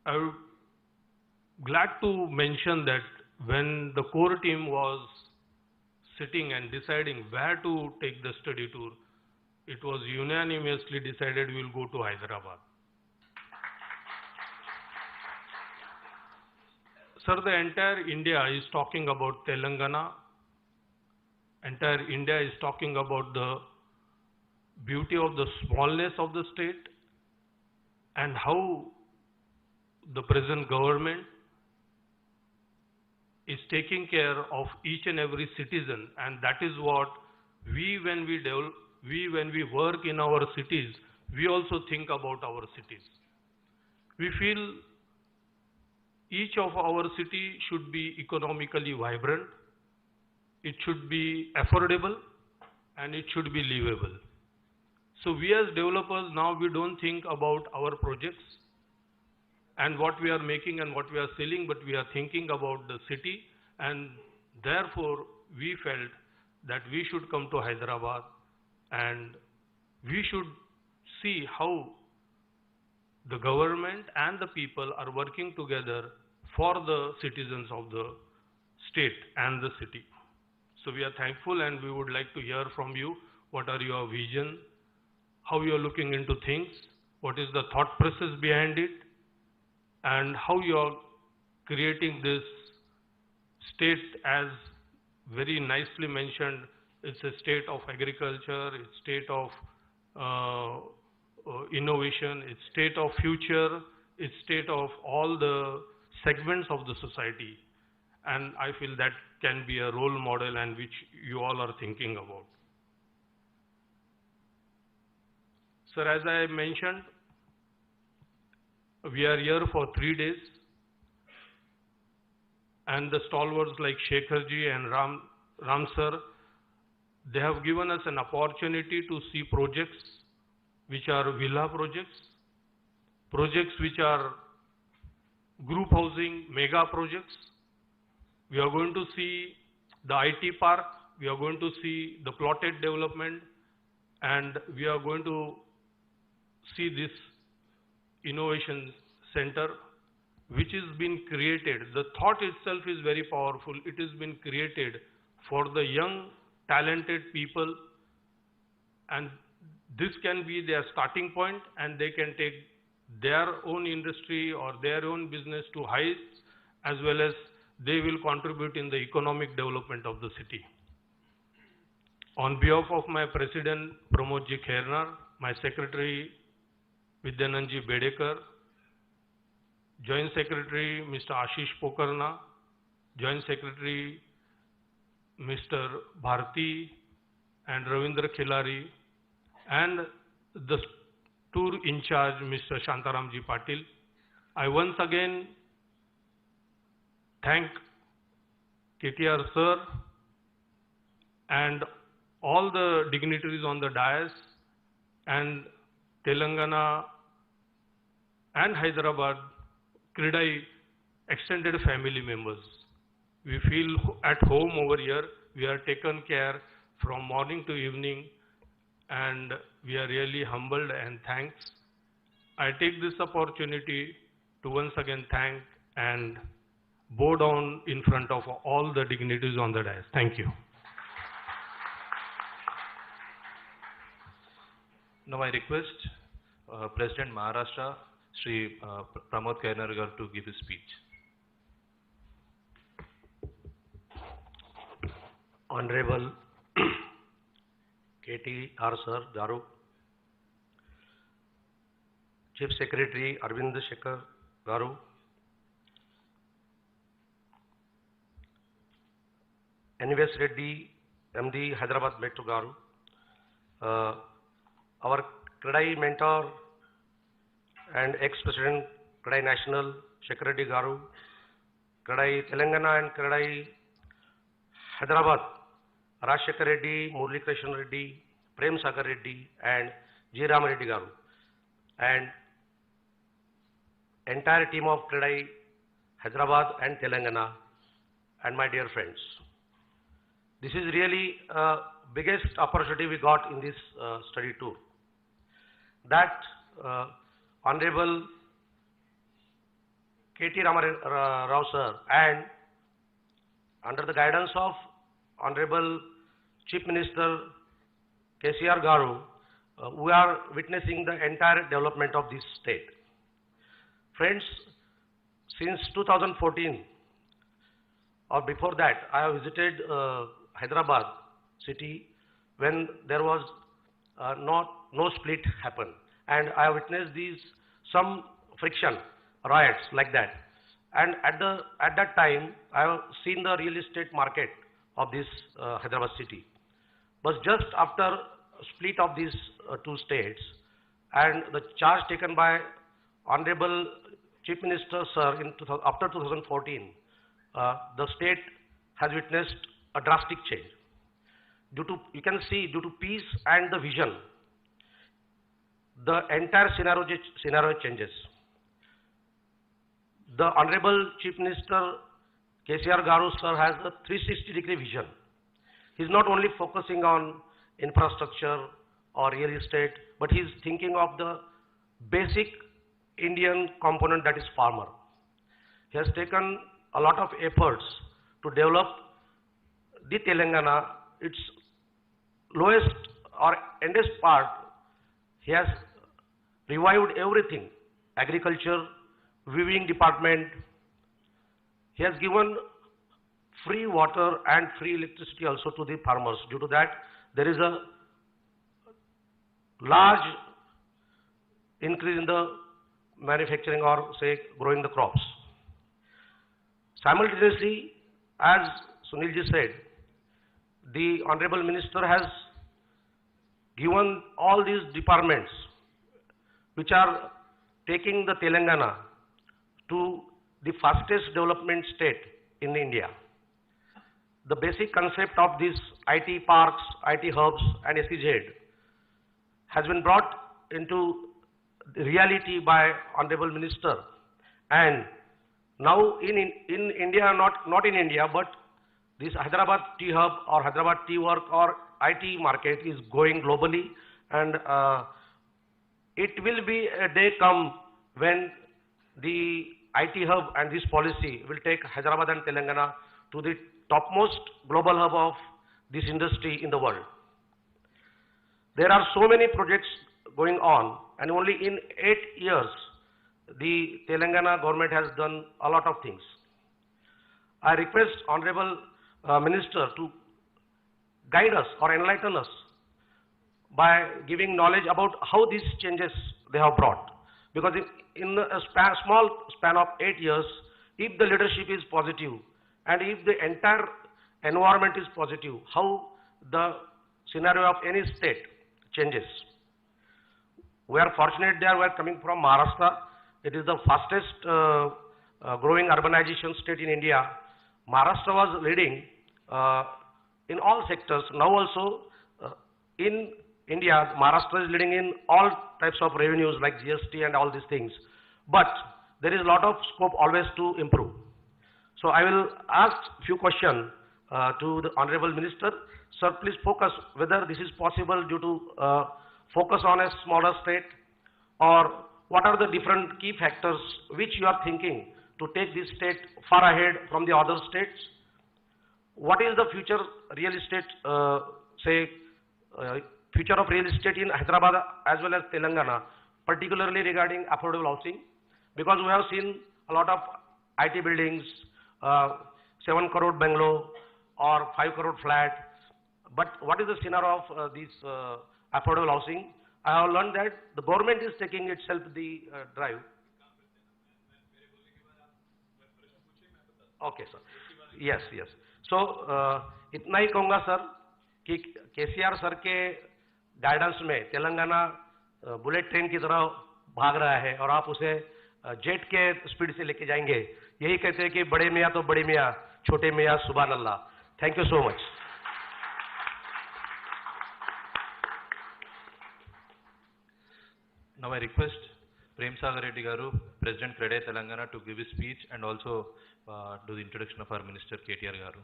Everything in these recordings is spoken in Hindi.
I'm glad to mention that when the core team was sitting and deciding where to take the study tour, it was unanimously decided we will go to Hyderabad. Sir, the entire India is talking about Telangana. Entire India is talking about the beauty of the smallness of the state and how the present government is taking care of each and every citizen, and that is what when we work in our cities, we also think about our cities. We feel each of our city should be economically vibrant, it should be affordable, and it should be livable. So we as developers now, we don't think about our projects and what we are making and what we are selling, but we are thinking about the city, and therefore we felt that we should come to Hyderabad and we should see how the government and the people are working together for the citizens of the state and the city. So we are thankful, and we would like to hear from you what are your vision, how you are looking into things, what is the thought process behind it, and how you are creating this state. As very nicely mentioned, it's a state of agriculture, it's state of innovation, it's state of future, it's state of all the segments of the society. And I feel that can be a role model and which you all are thinking about. Sir, as I mentioned, we are here for 3 days, and the stalwarts like Shekharji and Ram sir, they have given us an opportunity to see projects which are villa projects, projects which are group housing, mega projects. We are going to see the IT park, we are going to see the plotted development, and we are going to see this innovation center which has been created. The thought itself is very powerful. It has been created for the young, talented people, and this can be their starting point, and they can take their own industry or their own business to heights, as well as they will contribute in the economic development of the city. On behalf of my President Pramodji Khairnar, my Secretary Vidyananji Bedekar, Joint Secretary Mr. Ashish Pokarna, Joint Secretary Mr. Bharti and Ravindra Khilari, and the tour in charge Mr. Shantaramji Patil, I once again thank KTR sir and all the dignitaries on the dais and Telangana and Hyderabad CREDAI extended family members. We feel at home over here. We are taken care from morning to evening, and we are really humbled and thanks. I take this opportunity to once again thank and bow down in front of all the dignitaries on the dais. Thank you. Now I request President Maharashtra, Shri Pramod Khairnar to give his speech. Honorable KTR Sir Garu, Chief Secretary Arvind Shekhar Garu, N.V.S. Reddy, MD Hyderabad Metro Garu, our CREDAI mentor and ex-president CREDAI National Shekhar Reddy Garu, CREDAI Telangana and CREDAI Hyderabad Rajshekhar Reddy, Murli Krishna Reddy, Prem Sagar Reddy, and G. Ram Reddy Garu, and entire team of CREDAI Hyderabad and Telangana, and my dear friends. This is really biggest opportunity we got in this study tour. That Honorable KT Rao sir, and under the guidance of Honorable Chief Minister KCR Garu, we are witnessing the entire development of this state. Friends, since 2014 or before that, I have visited Hyderabad city when there was no split happen, and I have witnessed some friction, riots like that. And at that time, I have seen the real estate market of this Hyderabad city. But just after split of these two states and the charge taken by Honorable Chief Minister sir after 2014, the state has witnessed a drastic change. You can see, due to peace and the vision, the entire scenario changes. The Honorable Chief Minister KCR Garu sir has a 360-degree vision. He's not only focusing on infrastructure or real estate, but he's thinking of the basic Indian component, that is farmer. He has taken a lot of efforts to develop the Telangana, its lowest or endest part. He has revived everything, agriculture, weaving department. He has given free water and free electricity also to the farmers. Due to that, there is a large increase in the manufacturing, or say growing the crops. Simultaneously, as Sunilji said, the Honorable Minister has given all these departments which are taking the Telangana to the fastest development state in India. The basic concept of these IT parks, IT hubs and SEZ has been brought into reality by Honorable Minister, and now in India, not in India, but this Hyderabad Tea Hub or Hyderabad Tea Work or IT market is going globally, and it will be a day come when the IT hub and this policy will take Hyderabad and Telangana to the topmost global hub of this industry in the world. There are so many projects going on, and only in 8 years, the Telangana government has done a lot of things. I request Honorable Minister to guide us or enlighten us by giving knowledge about how these changes they have brought. Because in a small span of 8 years, if the leadership is positive and if the entire environment is positive, how the scenario of any state changes. We are fortunate there. We are coming from Maharashtra. It is the fastest growing urbanization state in India. Maharashtra was leading in all sectors. Now also in India, Maharashtra is leading in all types of revenues like GST and all these things. But there is a lot of scope always to improve. So I will ask few questions to the Honorable Minister. Sir, please focus whether this is possible due to focus on a smaller state, or what are the different key factors which you are thinking to take this state far ahead from the other states? What is the future real estate, future of real estate in Hyderabad as well as Telangana, particularly regarding affordable housing? Because we have seen a lot of IT buildings, 7 crore bungalow or 5 crore flat. But what is the scenario of this affordable housing? I have learned that the government is taking itself the drive. Okay, sir. Yes, yes. So इतना ही कहूँगा सर कि केसीआर सर के गाइडेंस में तेलंगाना बुलेट ट्रेन की तरह भाग रहा है और आप उसे जेट के स्पीड से लेके जाएंगे. यही कहते हैं कि बड़े मियाँ तो बड़े मियाँ, छोटे मियाँ सुभान अल्लाह. Thank you so much. Now I request Prem Sagar Reddy Garu, President CREDAI Telangana, to give his speech and also do the introduction of our Minister KTR Garu.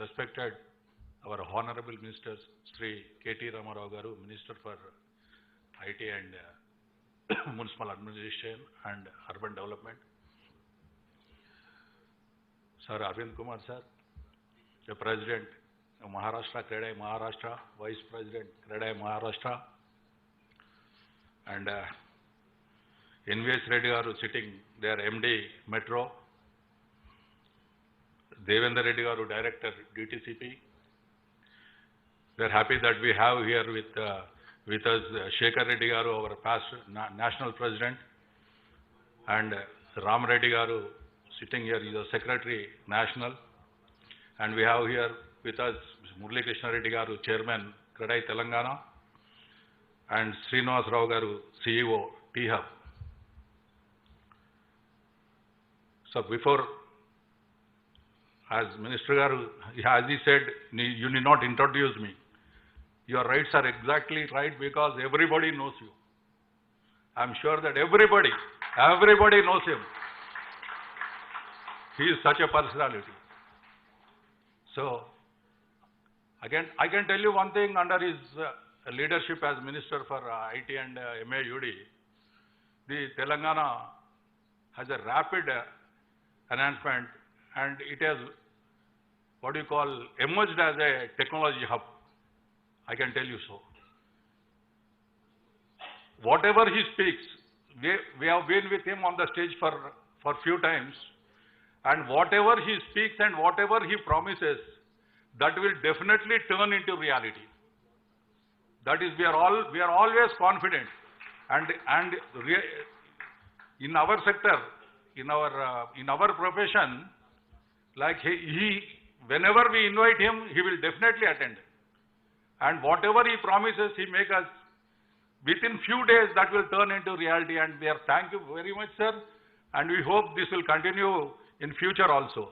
respected our Honorable Ministers, Sri KTR Garu, Minister for IT and Municipal Administration and Urban Development, Sir Arvind Kumar Sir, the President of Maharashtra, CREDAI Maharashtra, Vice President, CREDAI Maharashtra, and NVS Reddy Garu sitting there, MD Metro, Devendra Reddy Garu, Director DTCP. We are happy that we have here with us Shekhar Reddy Garu, our past National President, and Ram Reddy Garu sitting here, he is the Secretary National. And we have here with us Murali Krishna Reddy Garu, Chairman, CREDAI Telangana, and Srinivas Rao Garu, CEO, T-Hub. So before, as Minister Garu, as he said, you need not introduce me. Your rights are exactly right because everybody knows you. I'm sure that everybody knows him. He is such a personality. So, again, I can tell you one thing, under his leadership as Minister for IT and MAUD, the Telangana has a rapid enhancement and it has, what you call, emerged as a technology hub. I can tell you so. Whatever he speaks, we have been with him on the stage for few times, and whatever he speaks and whatever he promises, that will definitely turn into reality. That is, we are always confident, and in our sector, in our profession, like he whenever we invite him, he will definitely attend. And whatever he promises, he makes us, within few days, that will turn into reality. And we are, thank you very much, sir. And we hope this will continue in future also.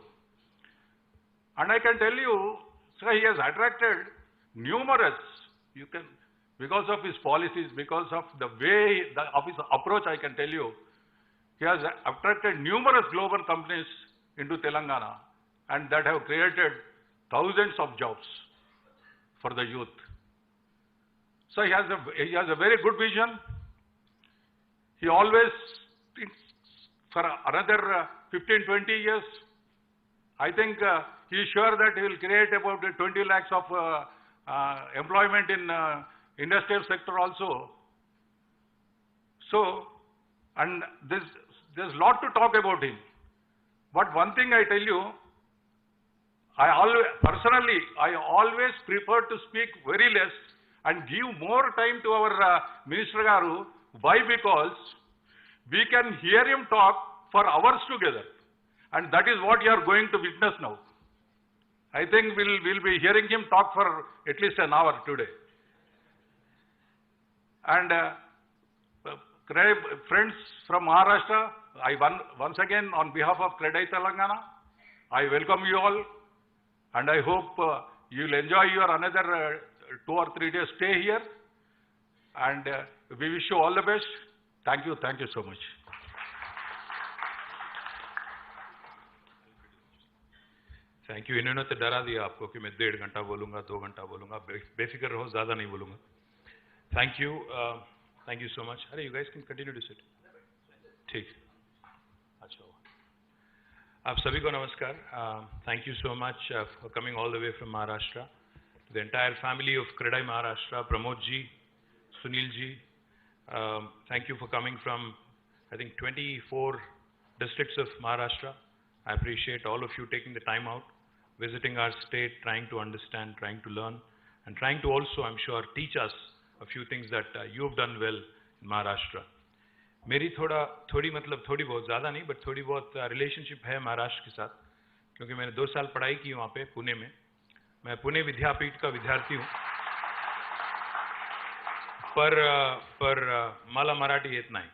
And I can tell you, sir, he has attracted numerous, because of his policies, because of the way, of his approach, I can tell you, he has attracted numerous global companies into Telangana, and that have created thousands of jobs for the youth. So he has a very good vision. He always thinks for another 15, 20 years. I think he is sure that he will create about 20 lakhs of employment in industrial sector also. So, and there's a lot to talk about him. But one thing I tell you, I always prefer to speak very less and give more time to our Minister Garu. Why? Because we can hear him talk for hours together. And that is what you are going to witness now. I think we'll be hearing him talk for at least an hour today. And friends from Maharashtra, once again on behalf of CREDAI Telangana, I welcome you all. And I hope you'll enjoy your another 2 or 3 days stay here. And we wish you all the best. Thank you so much. Thank you. इन्होंने तो डरा दिया आपको कि मैं 1.5 घंटा बोलूंगा, 2 घंटा बोलूंगा. बेफिक्र रहो, ज़्यादा नहीं बोलूंगा. Thank you so much. अरे you guys can continue to sit. ठीक, अच्छा. आप सभी को नमस्कार. Thank you so much for coming all the way from Maharashtra. The entire family of CREDAI Maharashtra, Pramod ji, Sunil ji, thank you for coming from, I think, 24 districts of Maharashtra. I appreciate all of you taking the time out, visiting our state, trying to understand, trying to learn, and trying to also, I'm sure, teach us a few things that you have done well in Maharashtra. मेरी थोड़ी बहुत ज़्यादा नहीं, बट थोड़ी बहुत रिलेशनशिप है महाराष्ट्र के साथ, क्योंकि मैंने 2 साल पढ़ाई की वहाँ पे पुणे में. मैं पुणे विद्यापीठ का विद्यार्थी हूँ, पर मला मराठी येत नाही,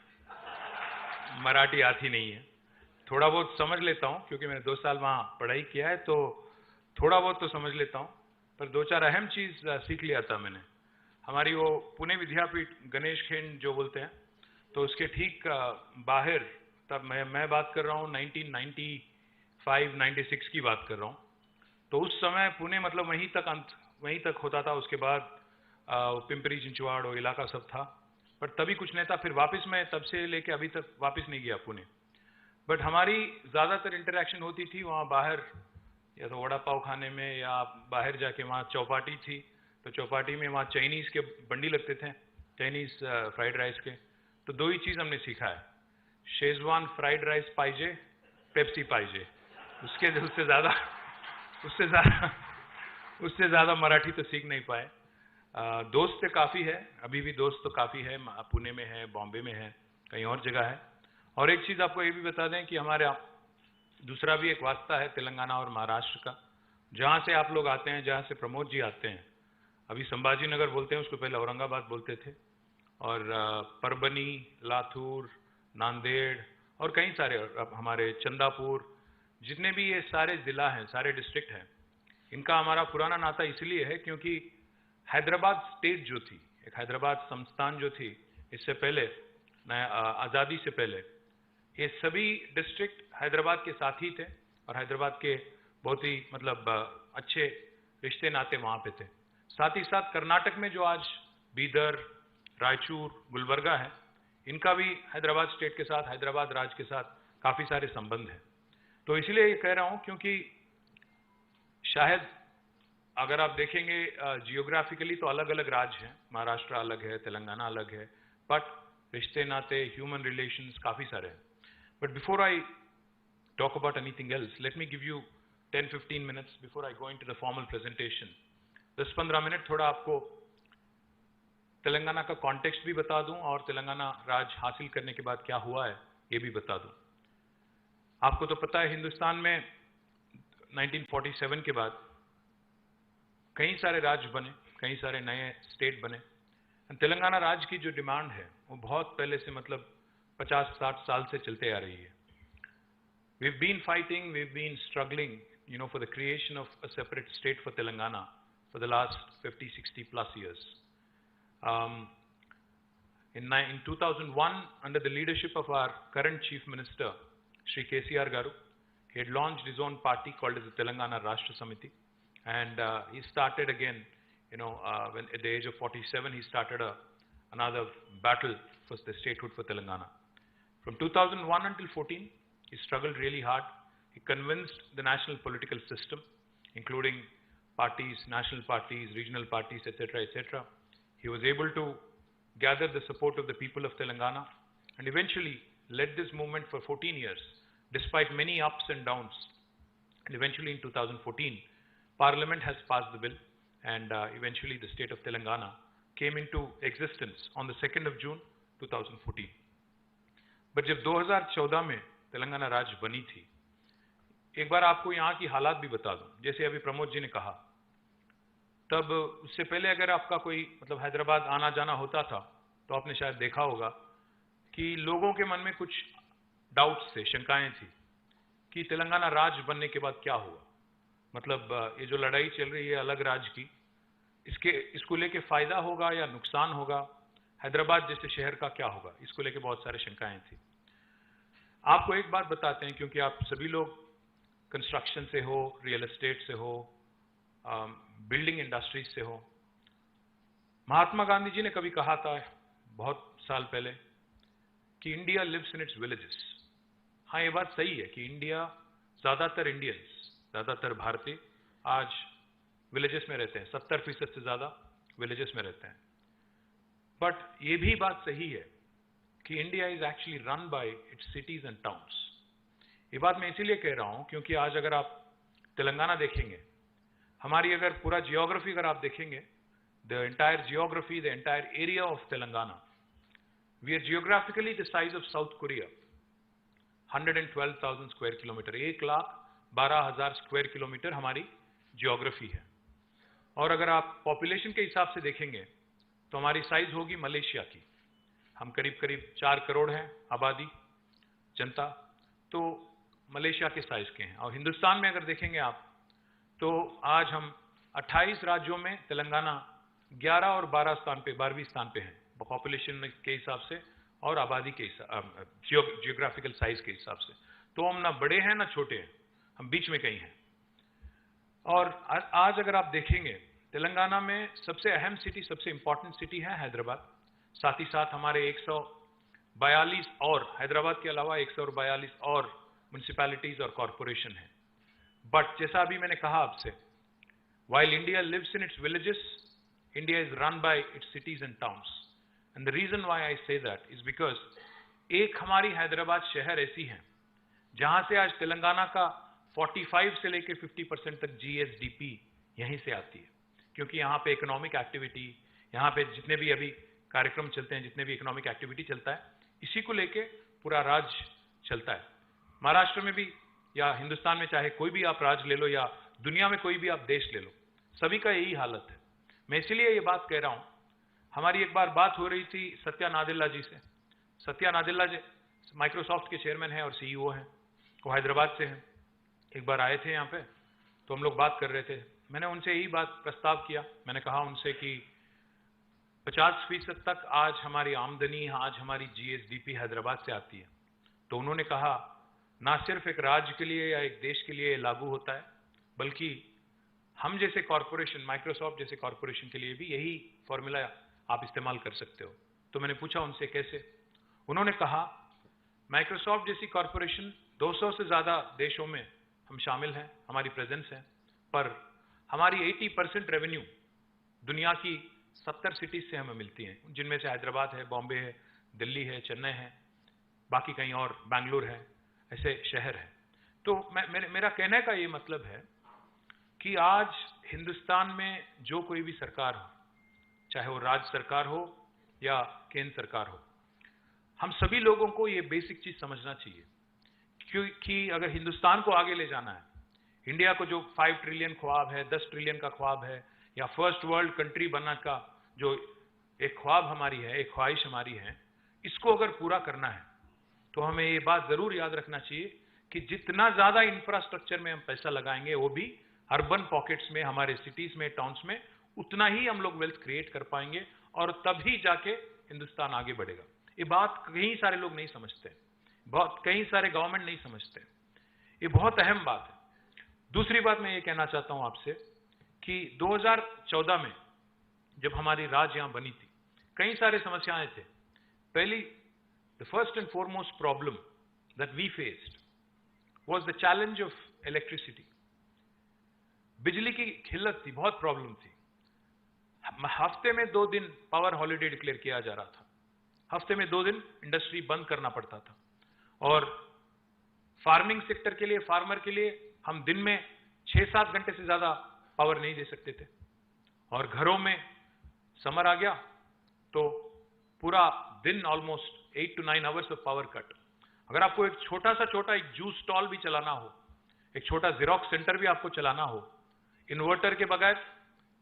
मराठी आती नहीं है. थोड़ा बहुत समझ लेता हूँ, क्योंकि मैंने 2 साल वहाँ पढ़ाई किया है, तो थोड़ा बहुत तो समझ लेता हूँ, पर 2-4 अहम चीज़ सीख लिया था मैंने. हमारी वो पुणे विद्यापीठ गणेश खिंड जो बोलते हैं, तो उसके ठीक बाहर, तब मैं बात कर रहा हूँ 1995-96 की बात कर रहा हूँ. तो उस समय पुणे मतलब वहीं तक होता था, उसके बाद पिंपरी चिंचवाड़ वो इलाका सब था, पर तभी कुछ नहीं था। फिर वापस मैं तब से लेके अभी तक वापस नहीं गया पुणे, बट हमारी ज़्यादातर इंटरेक्शन होती थी वहाँ बाहर, या तो वड़ा पाव खाने में या बाहर जाके वहाँ चौपाटी थी, तो चौपाटी में वहाँ चाइनीज़ के बंडी लगते थे, चाइनीज़ फ्राइड राइस के। तो दो ही चीज़ हमने सीखा है, शेजवान फ्राइड राइस पाइजे, पेप्सी पाइजे। उससे ज़्यादा मराठी तो सीख नहीं पाए। दोस्त तो काफ़ी है, अभी भी दोस्त तो काफ़ी है, पुणे में है, बॉम्बे में है, कहीं और जगह है। और एक चीज़ आपको ये भी बता दें कि हमारे दूसरा भी एक वास्ता है तेलंगाना और महाराष्ट्र का, जहाँ से आप लोग आते हैं, जहाँ से प्रमोद जी आते हैं, अभी संभाजी नगर बोलते हैं उसको, पहले औरंगाबाद बोलते थे, और परबनी, लातूर, नांदेड़ और कई सारे, हमारे चंदापुर, जितने भी ये सारे ज़िला हैं, सारे डिस्ट्रिक्ट हैं, इनका हमारा पुराना नाता इसलिए है क्योंकि हैदराबाद स्टेट जो थी, एक हैदराबाद संस्थान जो थी, इससे पहले आज़ादी से पहले ये सभी डिस्ट्रिक्ट हैदराबाद के साथ ही थे, और हैदराबाद के बहुत ही मतलब अच्छे रिश्ते नाते वहाँ पे थे। साथ ही साथ कर्नाटक में जो आज बीदर, रायचूर, गुलबर्गा है, इनका भी हैदराबाद स्टेट के साथ, हैदराबाद राज्य के साथ काफ़ी सारे संबंध हैं। तो इसलिए ये कह रहा हूँ क्योंकि शायद अगर आप देखेंगे जियोग्राफिकली तो अलग अलग राज्य हैं, महाराष्ट्र अलग है, तेलंगाना अलग है, बट रिश्ते नाते, ह्यूमन रिलेशंस काफ़ी सारे हैं। But before I talk about anything else, let me give you 10-15 minutes before I go into the formal presentation. 10-15 minute थोड़ा आपको तेलंगाना का कॉन्टेक्स्ट भी बता दूं और तेलंगाना राज हासिल करने के बाद क्या हुआ है ये भी बता दूं। आपको तो पता है हिंदुस्तान में 1947 के बाद कई सारे राज्य बने, कई सारे नए स्टेट बने। तेलंगाना राज्य की जो डिमांड है वो बहुत पहले से मतलब 50-60 साल से चलते आ रही है। We've been fighting, we've been struggling, for the creation of a separate state for Telangana for the last 50-60 plus years. In 2001, under the leadership of our current Chief Minister, Shri KTR Garu, he had launched his own party called as the Telangana Rashtra Samiti, and he started again, when at the age of 47, he started another battle for the statehood for Telangana. From 2001 until 14, he struggled really hard. He convinced the national political system, including parties, national parties, regional parties, etc., etc. He was able to gather the support of the people of Telangana and eventually led this movement for 14 years, despite many ups and downs. And eventually in 2014, Parliament has passed the bill, and eventually the state of Telangana came into existence on the 2nd of June 2014. But जब 2014 में तेलंगाना राज्य बनी थी, एक बार आपको यहाँ की हालात भी बता दूं। जैसे अभी प्रमोद जी ने कहा, तब उससे पहले अगर आपका कोई मतलब हैदराबाद आना जाना होता था तो आपने शायद देखा होगा कि लोगों के मन में कुछ डाउट्स थे, शंकाएं थी कि तेलंगाना राज्य बनने के बाद क्या होगा। मतलब ये जो लड़ाई चल रही है अलग राज्य की, इसको लेके फायदा होगा या नुकसान होगा, हैदराबाद जैसे शहर का क्या होगा, इसको लेके बहुत सारे शंकाएं थी। आपको एक बात बताते हैं, क्योंकि आप सभी लोग कंस्ट्रक्शन से हो, रियल एस्टेट से हो, बिल्डिंग इंडस्ट्रीज से हो। महात्मा गांधी जी ने कभी कहा था बहुत साल पहले कि India lives in its villages. हाँ, ये बात सही है कि ज़्यादातर इंडियंस, ज़्यादातर भारतीय आज विलेजेस में रहते हैं, 70% से ज़्यादा विलेजेस में रहते हैं। बट ये भी बात सही है कि India is actually run by it's cities and towns. ये बात मैं इसीलिए कह रहा हूं क्योंकि आज अगर आप तेलंगाना देखेंगे, हमारी अगर पूरा जियोग्राफी अगर आप देखेंगे, the entire geography, the entire area of Telangana, we are geographically the size of South Korea, 112,000 square kilometre, 1,12,000 square kilometre हमारी जियोग्राफी है। और अगर आप पॉपुलेशन के हिसाब से देखेंगे तो हमारी साइज होगी मलेशिया की। हम करीब करीब 4 करोड़ हैं आबादी, जनता, तो मलेशिया के साइज के हैं। और हिंदुस्तान में अगर देखेंगे आप तो आज हम 28 राज्यों में तेलंगाना 11 और 12वीं स्थान पे हैं, पॉपुलेशन के हिसाब से और आबादी के हिसाब, जियोग्राफिकल साइज के हिसाब से। तो हम ना बड़े हैं ना छोटे हैं, हम बीच में कहीं हैं। और आज अगर आप देखेंगे तेलंगाना में सबसे अहम सिटी, सबसे इंपॉर्टेंट सिटी है हैदराबाद। साथ ही साथ हमारे 142 और हैदराबाद के अलावा 142 और म्युनिसिपैलिटीज और कॉरपोरेशन है। बट जैसा अभी मैंने कहा आपसे, while India lives in its villages, India is run by its cities and towns. And the reason why I say that is because एक हमारी हैदराबाद शहर ऐसी है जहां से आज तेलंगाना का 45 से लेकर 50% तक GSDP यहीं से आती है, क्योंकि यहाँ पे इकोनॉमिक एक्टिविटी, यहाँ पे जितने भी अभी कार्यक्रम चलते हैं, जितने भी इकोनॉमिक एक्टिविटी चलता है, इसी को लेके पूरा राज्य चलता है। महाराष्ट्र में भी या हिंदुस्तान में चाहे कोई भी आप राज्य ले लो या दुनिया में कोई भी आप देश ले लो, सभी का यही हालत है। मैं इसलिए ये बात कह रहा हूं, हमारी एक बार बात हो रही थी सत्या नादेला जी से। सत्या नादेला जी माइक्रोसॉफ्ट के चेयरमैन हैं और CEO हैं, वो हैदराबाद से हैं। एक बार आए थे यहाँ पे तो हम लोग बात कर रहे थे, मैंने उनसे यही बात प्रस्ताव किया। मैंने कहा उनसे कि 50% तक आज हमारी आमदनी, आज हमारी GSDP हैदराबाद से आती है। तो उन्होंने कहा ना सिर्फ एक राज्य के लिए या एक देश के लिए लागू होता है, बल्कि हम जैसे कॉरपोरेशन, माइक्रोसॉफ्ट जैसे कॉरपोरेशन के लिए भी यही फॉर्मूला आप इस्तेमाल कर सकते हो। तो मैंने पूछा उनसे कैसे। उन्होंने कहा माइक्रोसॉफ्ट जैसी कॉरपोरेशन 200 से ज्यादा देशों में हम शामिल हैं, हमारी प्रेजेंस है, पर हमारी 80% रेवेन्यू दुनिया की 70 सिटीज से हमें मिलती हैं, जिनमें से हैदराबाद है, बॉम्बे है, दिल्ली है, चेन्नई है, बाकी कहीं और बैंगलोर है, ऐसे शहर है। तो मेरा कहने का ये मतलब है कि आज हिंदुस्तान में जो कोई भी सरकार हो, चाहे वो राज्य सरकार हो या केंद्र सरकार हो, हम सभी लोगों को ये बेसिक चीज समझना चाहिए, क्योंकि अगर हिंदुस्तान को आगे ले जाना है, इंडिया को जो 5 ट्रिलियन ख्वाब है, 10 ट्रिलियन का ख्वाब है, या फर्स्ट वर्ल्ड कंट्री बनने का जो एक ख्वाब हमारी है, एक ख्वाहिश हमारी है, इसको अगर पूरा करना है तो हमें ये बात जरूर याद रखना चाहिए कि जितना ज्यादा इंफ्रास्ट्रक्चर में हम पैसा लगाएंगे, वो भी अर्बन पॉकेट्स में, हमारे सिटीज में, टाउन्स में, उतना ही हम लोग वेल्थ क्रिएट कर पाएंगे और तभी जाके हिंदुस्तान आगे बढ़ेगा। ये बात कई सारे लोग नहीं समझते, कई सारे गवर्नमेंट नहीं समझते। ये बहुत अहम बात है। दूसरी बात मैं ये कहना चाहता हूं आपसे कि 2014 में जब हमारी राज्य यहां बनी थी, कई सारे समस्याएं थे। पहली, the first and foremost problem that we faced was the challenge of electricity. बिजली की किल्लत थी, बहुत प्रॉब्लम थी। हफ्ते में 2 दिन पावर हॉलिडे डिक्लेयर किया जा रहा था, हफ्ते में 2 दिन इंडस्ट्री बंद करना पड़ता था, और फार्मिंग सेक्टर के लिए, फार्मर के लिए हम दिन में 6-7 घंटे से ज्यादा पावर नहीं दे सकते थे। और घरों में समर आ गया तो पूरा दिन almost 8 to 9 hours of power cut. अगर आपको एक छोटा एक जूस स्टॉल भी चलाना हो, एक छोटा जेरोक्स सेंटर भी आपको चलाना हो, इन्वर्टर के बगैर,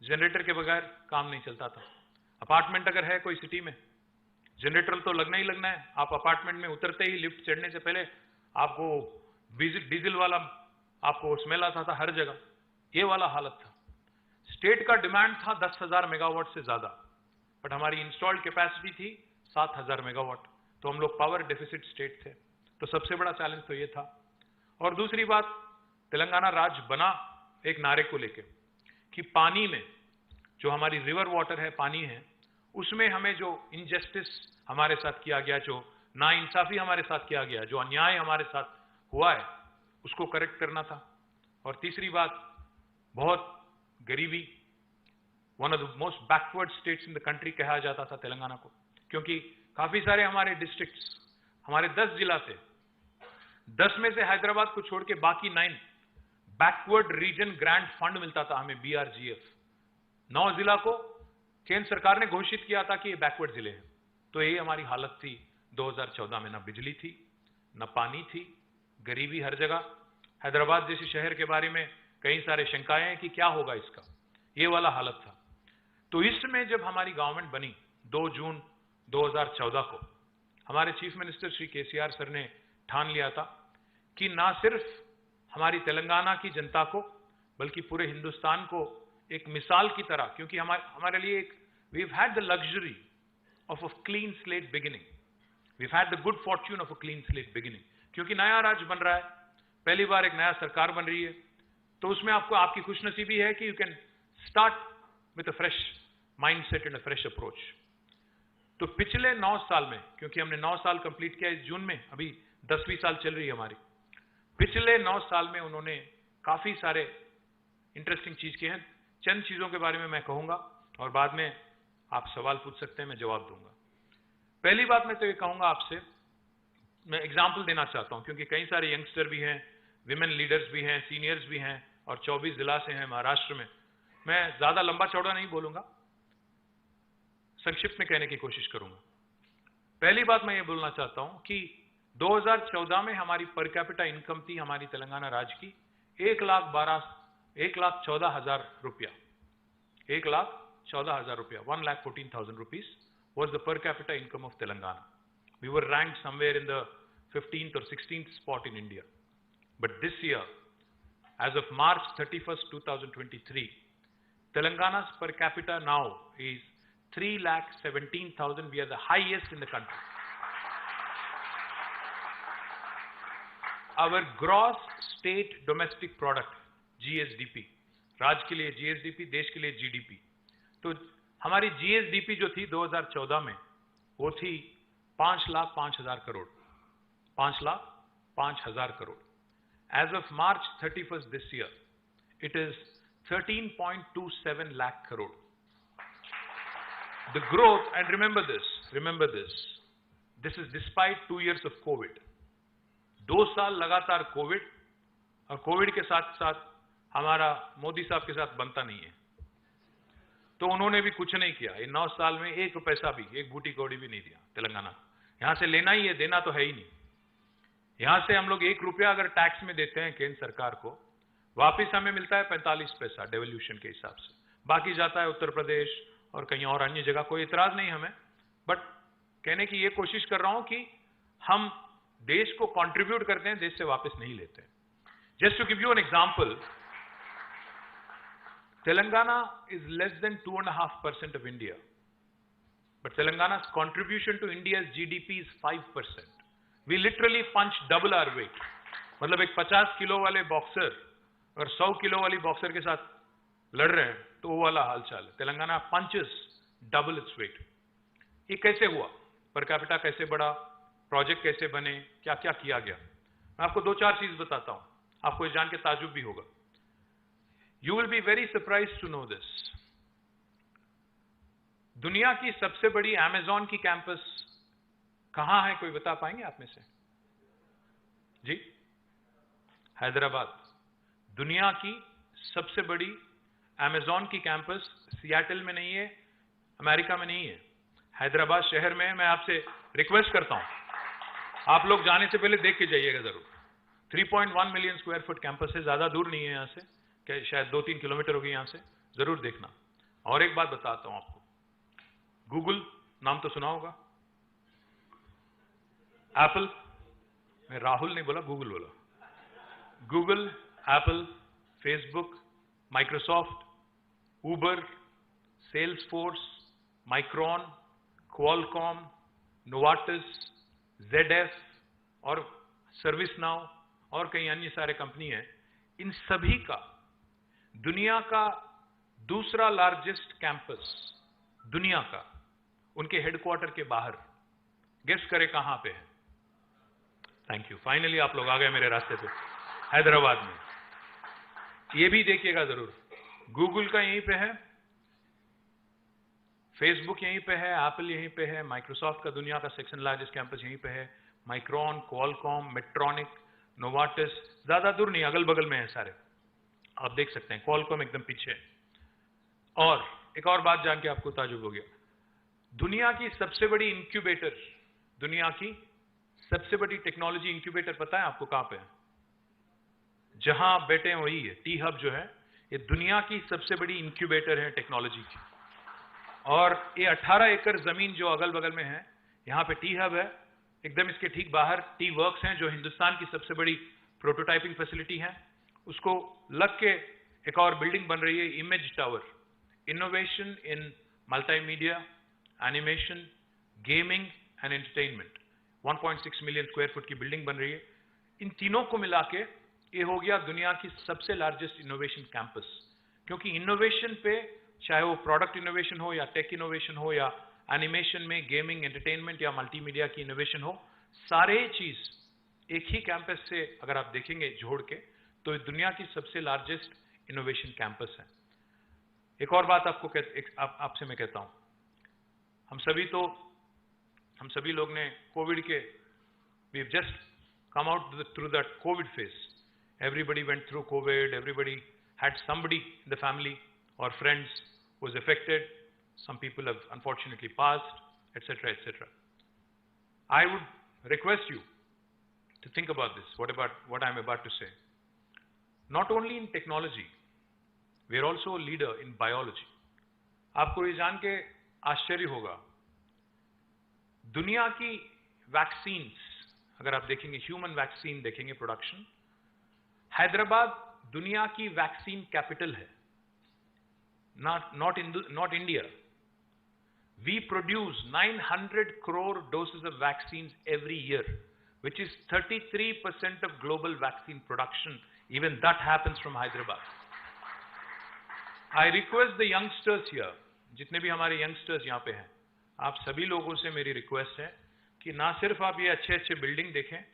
जनरेटर के बगैर काम नहीं चलता था। अपार्टमेंट अगर है कोई सिटी में, जनरेटर तो लगना ही लगना है। आप अपार्टमेंट में उतरते ही लिफ्ट चढ़ने से पहले आपको डीजल वाला आपको स्मेल आता था हर जगह, ये वाला हालत था। स्टेट का डिमांड था 10,000 मेगावाट से ज्यादा, बट हमारी इंस्टॉल्ड कैपेसिटी थी 7,000 मेगावाट, तो हम लोग पावर डेफिसिट स्टेट थे। तो सबसे बड़ा चैलेंज तो ये था। और दूसरी बात, तेलंगाना राज्य बना एक नारे को लेके कि पानी में जो हमारी रिवर वाटर है, पानी है, उसमें हमें जो इनजस्टिस हमारे साथ किया गया, जो नाइंसाफी हमारे साथ किया गया, जो अन्याय हमारे साथ हुआ है, उसको करेक्ट करना था। और तीसरी बात, बहुत गरीबी, one of the most backward states in the country कहा जाता था तेलंगाना को, क्योंकि काफी सारे हमारे डिस्ट्रिक्ट्स, हमारे 10 जिला थे, 10 में से हैदराबाद को छोड़ के बाकी 9 बैकवर्ड रीजन ग्रांट फंड मिलता था हमें, BRGF। 9 जिला को केंद्र सरकार ने घोषित किया था कि ये बैकवर्ड जिले हैं। तो ये हमारी हालत थी 2014 में, ना बिजली थी, ना पानी थी, गरीबी हर जगह। हैदराबाद जैसे शहर के बारे में कई सारे शंकाएं हैं कि क्या होगा इसका, ये वाला हालत था। तो इसमें जब हमारी गवर्नमेंट बनी 2 जून 2014 को, हमारे chief minister Shri KCR sir ने ठान लिया था कि ना सिर्फ हमारी तेलंगाना की जनता को, बल्कि पूरे हिंदुस्तान को एक मिसाल की तरह, क्योंकि हमारे लिए एक we've had the luxury of a clean slate beginning, we've had the good fortune of a clean slate beginning, क्योंकि नया राज्य बन रहा है, पहली बार एक नया सरकार बन रही है, तो उसमें आपको आपकी खुशनसीबी है कि you can start with a fresh mindset and a fresh approach. तो पिछले 9 साल में, क्योंकि हमने 9 साल कंप्लीट किया इस जून में, अभी 10वीं साल चल रही है हमारी, पिछले 9 साल में उन्होंने काफी सारे इंटरेस्टिंग चीज किए हैं। चंद चीजों के बारे में मैं कहूंगा और बाद में आप सवाल पूछ सकते हैं, मैं जवाब दूंगा। पहली बात मैं तो ये कहूंगा आपसे, मैं एग्जाम्पल देना चाहता हूं क्योंकि कई सारे यंगस्टर भी हैं, विमेन लीडर्स भी हैं, सीनियर्स भी हैं और 24 जिला से हैं महाराष्ट्र में। मैं ज्यादा लंबा चौड़ा नहीं बोलूंगा, संक्षिप्त में कहने की कोशिश करूंगा। पहली बात मैं ये बोलना चाहता हूं कि 2014 में हमारी पर कैपिटा इनकम थी हमारी तेलंगाना राज्य की 1,14,000 रुपया। 1,14,000 रुपया, 1,14,000 rupees was the per capita income of Telangana. We were ranked somewhere in the 15th or 16th spot in India. But this year, as of March 31st, 2023, Telangana's per capita now is 3,17,000. We are the highest in the country. Our gross state domestic product, GSDP, राज्य के लिए GSDP, देश के लिए GDP, तो हमारी GSDP जो थी 2014 में वो थी 5,05,000 crore, 5,05,000 crore. As of March 31st this year, it is 13.27 lakh crore. The growth, and remember this, this is despite 2 years of COVID. 2 साल लगातार कोविड, और कोविड के साथ साथ हमारा मोदी साहब के साथ बनता नहीं है, तो उन्होंने भी कुछ नहीं किया। इन 9 साल में 1 पैसा भी, 1 बूटी कौड़ी भी नहीं दिया तेलंगाना। यहां से लेना ही है, देना तो है ही नहीं। यहां से हम लोग 1 रुपया अगर टैक्स में देते हैं केंद्र सरकार को, वापिस हमें मिलता है 45 पैसा डेवल्यूशन के हिसाब से। बाकी जाता है उत्तर प्रदेश और कहीं और अन्य जगह, कोई इतराज नहीं हमें, बट कहने की ये कोशिश कर रहा हूं कि हम देश को कंट्रीब्यूट करते हैं, देश से वापस नहीं लेते। Just to give you an example, Telangana is less than 2.5% of India, but Telangana's contribution to India's GDP is 5%. We literally punch double our weight. मतलब एक 50 किलो वाले बॉक्सर और 100 किलो वाली बॉक्सर के साथ लड़ रहे हैं, तो वो वाला हालचाल है। Telangana punches double its weight. ये कैसे हुआ? पर कैपिटा कैसे बढ़ा? प्रोजेक्ट कैसे बने? क्या क्या किया गया? मैं आपको 2-4 चीज बताता हूं, आपको ये जान के ताजुब भी होगा। You will be very surprised to know this. दुनिया की सबसे बड़ी अमेज़न की कैंपस कहां है, कोई बता पाएंगे आप में से? जी, हैदराबाद। दुनिया की सबसे बड़ी अमेज़न की कैंपस सियाटल में नहीं है, अमेरिका में नहीं है, हैदराबाद शहर में है। मैं आपसे रिक्वेस्ट करता हूं, आप लोग जाने से पहले देख के जाइएगा जरूर। 3.1 मिलियन स्क्वायर फुट कैंपस है, ज्यादा दूर नहीं है यहां से, क्या शायद 2-3 किलोमीटर होगी यहां से, जरूर देखना। और एक बात बताता हूं आपको, गूगल नाम तो सुना होगा, एप्पल, मैं राहुल नहीं बोला, गूगल बोला। Google, Apple, Facebook, Microsoft, Uber, Salesforce, Micron, Qualcomm, Novartis, ZF और सर्विस नाउ और कई अन्य सारे कंपनी हैं। इन सभी का दुनिया का दूसरा लार्जेस्ट कैंपस, दुनिया का, उनके हेडक्वार्टर के बाहर, गेस करें कहां पे है? थैंक यू, फाइनली आप लोग आ गए मेरे रास्ते पे, हैदराबाद में। ये भी देखिएगा जरूर, गूगल का यहीं पे है, फेसबुक यहीं पे है, एप्पल यहीं पे है, माइक्रोसॉफ्ट का दुनिया का सेकंड लार्जेस्ट कैंपस यहीं पे है, माइक्रॉन, क्वालकॉम, मेट्रॉनिक, नोवार्टिस, ज्यादा दूर नहीं, अगल बगल में है सारे, आप देख सकते हैं। क्वालकॉम एकदम पीछे। और एक और बात जान के आपको ताजुब हो गया, दुनिया की सबसे बड़ी इंक्यूबेटर, दुनिया की सबसे बड़ी टेक्नोलॉजी इंक्यूबेटर पता है आपको कहां पे है? जहां आप बैठे हैं वही है, टी हब जो है, ये दुनिया की सबसे बड़ी इंक्यूबेटर है टेक्नोलॉजी की। और ये 18 एकड़ जमीन जो अगल बगल में है, यहां पे टी हब है, एकदम इसके ठीक बाहर टी वर्क्स हैं जो हिंदुस्तान की सबसे बड़ी प्रोटोटाइपिंग फैसिलिटी है। उसको लग के एक और बिल्डिंग बन रही है, image tower, innovation in multimedia, animation, gaming and entertainment. 1.6 million square foot की बिल्डिंग बन रही है। इन तीनों को मिला के ये हो गया दुनिया की सबसे लार्जेस्ट इनोवेशन कैंपस, क्योंकि इनोवेशन पे, चाहे वो प्रोडक्ट इनोवेशन हो या टेक इनोवेशन हो या एनिमेशन में, गेमिंग, एंटरटेनमेंट या मल्टीमीडिया की इनोवेशन हो, सारे चीज एक ही कैंपस से अगर आप देखेंगे जोड़ के, तो ये दुनिया की सबसे लार्जेस्ट इनोवेशन कैंपस है। एक और बात आपसे मैं कहता हूं, हम सभी लोग ने कोविड के, we have just come out through that COVID phase. Everybody went through COVID, everybody had somebody in the family or friends who was affected. Some people have unfortunately passed, etc., etc. I would request you to think about this, what I'm about to say. Not only in technology, we are also a leader in biology. आपको ये जान के आश्चर्य होगा, दुनिया की वैक्सीन्स अगर आप देखेंगे, ह्यूमन वैक्सीन देखेंगे प्रोडक्शन, हैदराबाद दुनिया की वैक्सीन कैपिटल है, not India. We produce 900 crore doses of vaccines every year, which is 33% of global vaccine production. Even that happens from Hyderabad. I request the youngsters here, जितने भी हमारे youngsters यहाँ पे हैं, आप सभी लोगों से मेरी रिक्वेस्ट है कि ना सिर्फ आप ये अच्छे अच्छे बिल्डिंग देखें,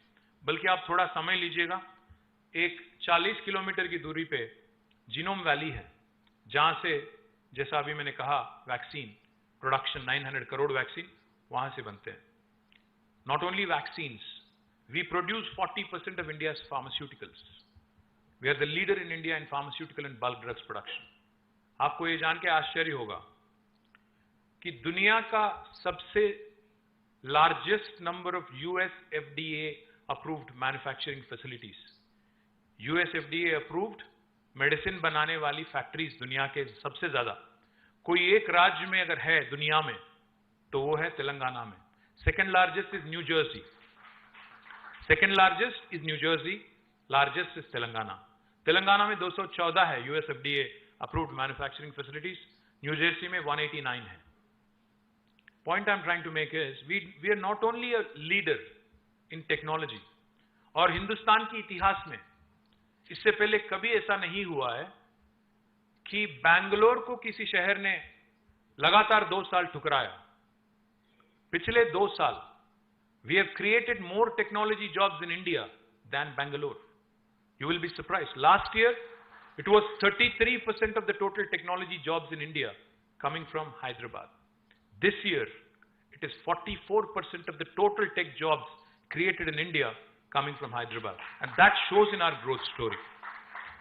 बल्कि आप थोड़ा समय लीजिएगा। एक 40 किलोमीटर की दूरी पे जीनोम वैली है, जहां से, जैसा अभी मैंने कहा, वैक्सीन प्रोडक्शन 900 करोड़ वैक्सीन वहां से बनते हैं। Not only vaccines, we produce 40% of India's pharmaceuticals. We are the leader in India in pharmaceutical and bulk drugs production. आपको ये जान के आश्चर्य होगा कि दुनिया का सबसे largest number of US FDA approved manufacturing facilities, US FDA approved medicine बनाने वाली फैक्ट्रीज दुनिया के सबसे ज्यादा कोई एक राज्य में अगर है दुनिया में, तो वो है तेलंगाना में। Second largest is new Jersey, largest is Telangana. Telangana में 214 है US FDA approved manufacturing facilities, new Jersey में 189 है। Point I'm trying to make is, we are not only a leader in technology, और हिंदुस्तान के इतिहास में इससे पहले कभी ऐसा नहीं हुआ है कि बैंगलोर को किसी शहर ने लगातार 2 साल ठुकराया। पिछले 2 साल we have created more technology jobs in India than Bangalore. You will be surprised. Last year, it was 33% of the total technology jobs in India coming from Hyderabad. This year, it is 44% of the total tech jobs created in India coming from Hyderabad. And that shows in our growth story.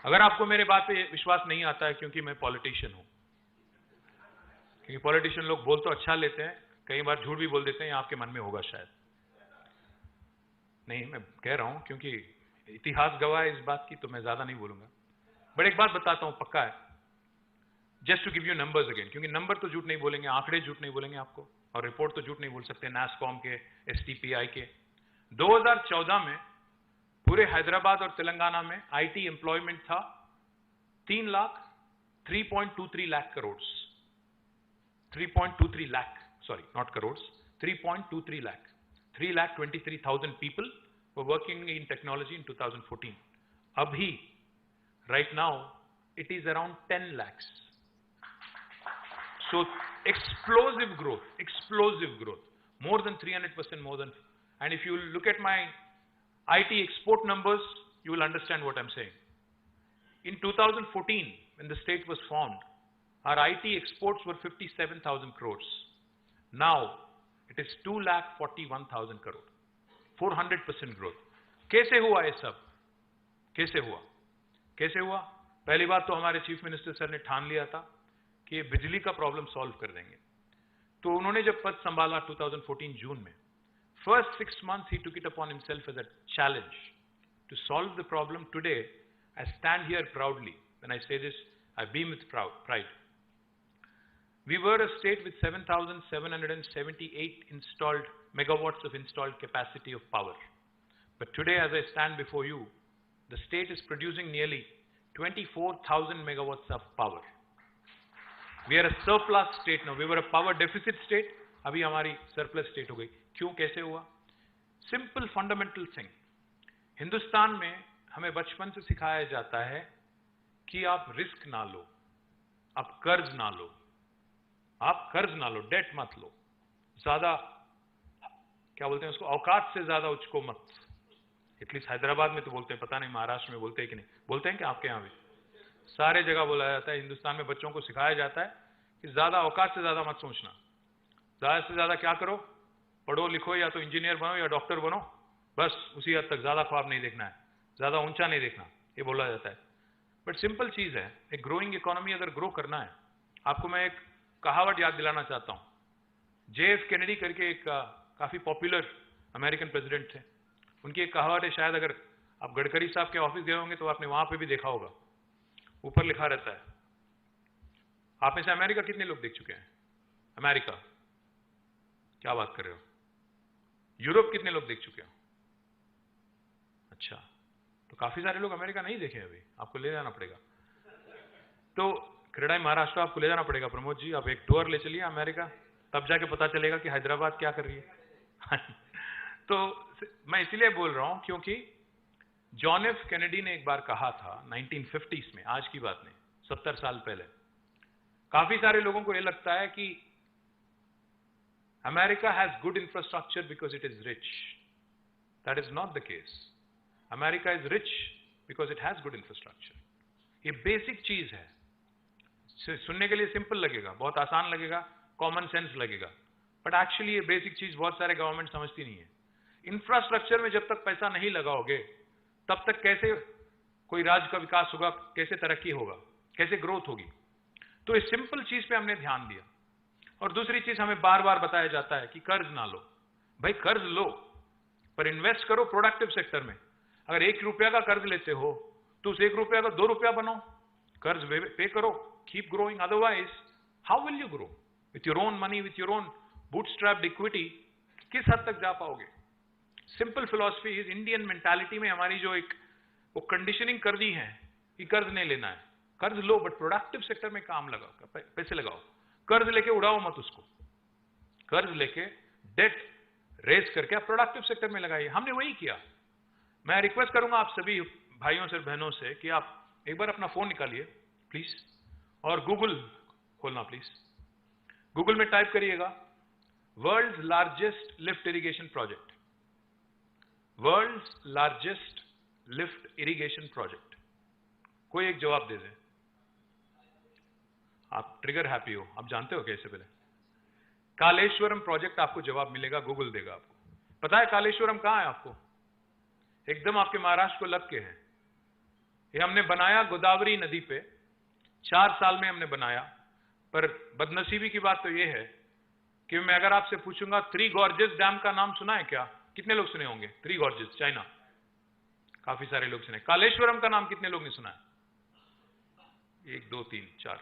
अगर आपको मेरे बात पे विश्वास नहीं आता है, क्योंकि मैं पॉलिटिशियन हूं, क्योंकि पॉलिटिशियन लोग बोल तो अच्छा लेते हैं, कई बार झूठ भी बोल देते हैं, आपके मन में होगा शायद। नहीं, मैं कह रहा हूं क्योंकि इतिहास गवाह है इस बात की, तो मैं ज्यादा नहीं बोलूंगा। बट एक बात बताता हूं, पक्का है, just to give you numbers again, क्योंकि नंबर तो झूठ नहीं बोलेंगे, आंकड़े झूठ नहीं बोलेंगे आपको, और रिपोर्ट तो झूठ नहीं बोल सकते NASSCOM के, STPI के। 2014 में पूरे हैदराबाद और तेलंगाना में IT एम्प्लॉयमेंट था 3.23 lakh crore, 3.23 lakh, sorry not crore, 3.23 lakh, 3,23,000 people were working in technology in 2014. Abhi, right now, it is around 10 lakhs. So explosive growth, more than 300% more than. And if you look at my IT export numbers, you will understand what I'm saying. In 2014, when the state was formed, our IT exports were 57,000 crores. Now, it is 2,41,000 crore, 400% growth. कैसे हुआ ये सब? कैसे हुआ? पहली बात तो हमारे चीफ मिनिस्टर सर ने ठान लिया था कि ये बिजली का प्रॉब्लम सॉल्व कर देंगे। तो उन्होंने जब पद संभाला 2014 जून में, first 6 months he took it upon himself as a challenge to solve the problem. Today, I stand here proudly. When I say this, I beam with pride. We were a state with 7,778 installed megawatts of installed capacity of power. But today, as I stand before you, the state is producing nearly 24,000 megawatts of power. We are a surplus state now. We were a power deficit state. अभी हमारी surplus state हो गई। क्यों, कैसे हुआ? Simple fundamental thing. हिंदुस्तान में हमें बचपन से सिखाया जाता है कि आप रिस्क ना लो, आप कर्ज ना लो, आप कर्ज ना लो, डेट मत लो, ज्यादा क्या बोलते हैं उसको, औकात से ज्यादा उचको मत। एटलीस्ट हैदराबाद में तो बोलते हैं, पता नहीं महाराष्ट्र में बोलते हैं कि नहीं, बोलते हैं कि आपके यहाँ भी सारे जगह बोला जाता है। हिंदुस्तान में बच्चों को सिखाया जाता है कि ज्यादा औकात से ज्यादा मत सोचना, ज्यादा से ज्यादा क्या करो, पढ़ो लिखो, या तो इंजीनियर बनो या डॉक्टर बनो, बस उसी हद तक, ज्यादा ख्वाब नहीं देखना है, ज्यादा ऊंचा नहीं देखना, ये बोला जाता है। बट सिंपल चीज है, एक ग्रोइंग इकोनॉमी अगर ग्रो करना है, आपको मैं एक कहावत याद दिलाना चाहता हूं। JF कैनेडी करके एक काफी पॉपुलर अमेरिकन प्रेसिडेंट थे, उनकी एक कहावत है, शायद अगर आप गडकरी साहब के ऑफिस गए होंगे तो आपने वहां पे भी देखा होगा, ऊपर लिखा रहता है। आप में से अमेरिका कितने लोग देख चुके हैं? अमेरिका, क्या बात कर रहे हो? यूरोप कितने लोग देख चुके हो? अच्छा, तो काफी सारे लोग अमेरिका नहीं देखे अभी, आपको ले जाना पड़ेगा। तो क्रेडाई महाराष्ट्र आपको ले जाना पड़ेगा प्रमोद जी, आप एक टूर ले चलिए अमेरिका, तब जाके पता चलेगा कि हैदराबाद क्या कर रही है। तो मैं इसलिए बोल रहा हूं क्योंकि जॉन एफ कैनेडी ने एक बार कहा था 1950s में, आज की बात नहीं, 70 साल पहले। काफी सारे लोगों को यह लगता है कि America has good infrastructure because it is rich. That is not the case. America is rich because it has good infrastructure. ये बेसिक चीज है, सुनने के लिए सिंपल लगेगा, बहुत आसान लगेगा, कॉमन सेंस लगेगा, बट एक्चुअली ये बेसिक चीज बहुत सारे गवर्नमेंट समझती नहीं है। इंफ्रास्ट्रक्चर में जब तक पैसा नहीं लगाओगे तब तक कैसे कोई राज्य का विकास होगा, कैसे तरक्की होगा, कैसे ग्रोथ होगी। तो इस सिंपल चीज पे हमने ध्यान दिया। और दूसरी चीज हमें बार बार बताया जाता है कि कर्ज ना लो। भाई कर्ज लो, पर इन्वेस्ट करो प्रोडक्टिव सेक्टर में। अगर 1 रुपया का कर्ज लेते हो तो उस 1 रुपया का 2 रुपया बनाओ, कर्ज पे करो, keep growing. Otherwise how will you grow with your own money, with your own bootstrapped equity? किस हद तक जा पाओगे? Simple philosophy is, Indian mentality में हमारी जो एक वो कंडीशनिंग कर दी है कि कर्ज नहीं लेना है। कर्ज लो बट प्रोडक्टिव सेक्टर में काम लगाओ, पैसे लगाओ। कर्ज लेके उड़ाओ मत उसको, कर्ज लेके डेट रेज करके आप प्रोडक्टिव सेक्टर में लगाइए। हमने वही किया। मैं रिक्वेस्ट करूंगा आप सभी भाइयों से बहनों से कि आप एक बार अपना फोन निकालिए प्लीज, और गूगल खोलना प्लीज। गूगल में टाइप करिएगा world's largest lift irrigation project, world's largest lift irrigation project. कोई एक जवाब दे दे। आप ट्रिगर हैप्पी हो, आप जानते हो कैसे? पहले कालेश्वरम प्रोजेक्ट आपको जवाब मिलेगा, गूगल देगा आपको। पता है कालेश्वरम कहां है आपको? एकदम आपके महाराष्ट्र को लग के है। ये हमने बनाया गोदावरी नदी पे, 4 साल में हमने बनाया। पर बदनसीबी की बात तो ये है कि मैं अगर आपसे पूछूंगा 3 गॉर्जेस डैम का नाम सुना है क्या? कितने लोग सुने होंगे? 3 गॉर्जेस, चाइना, काफी सारे लोग सुने। कालेश्वरम का नाम कितने लोग ने सुना है? 1 2 3 4।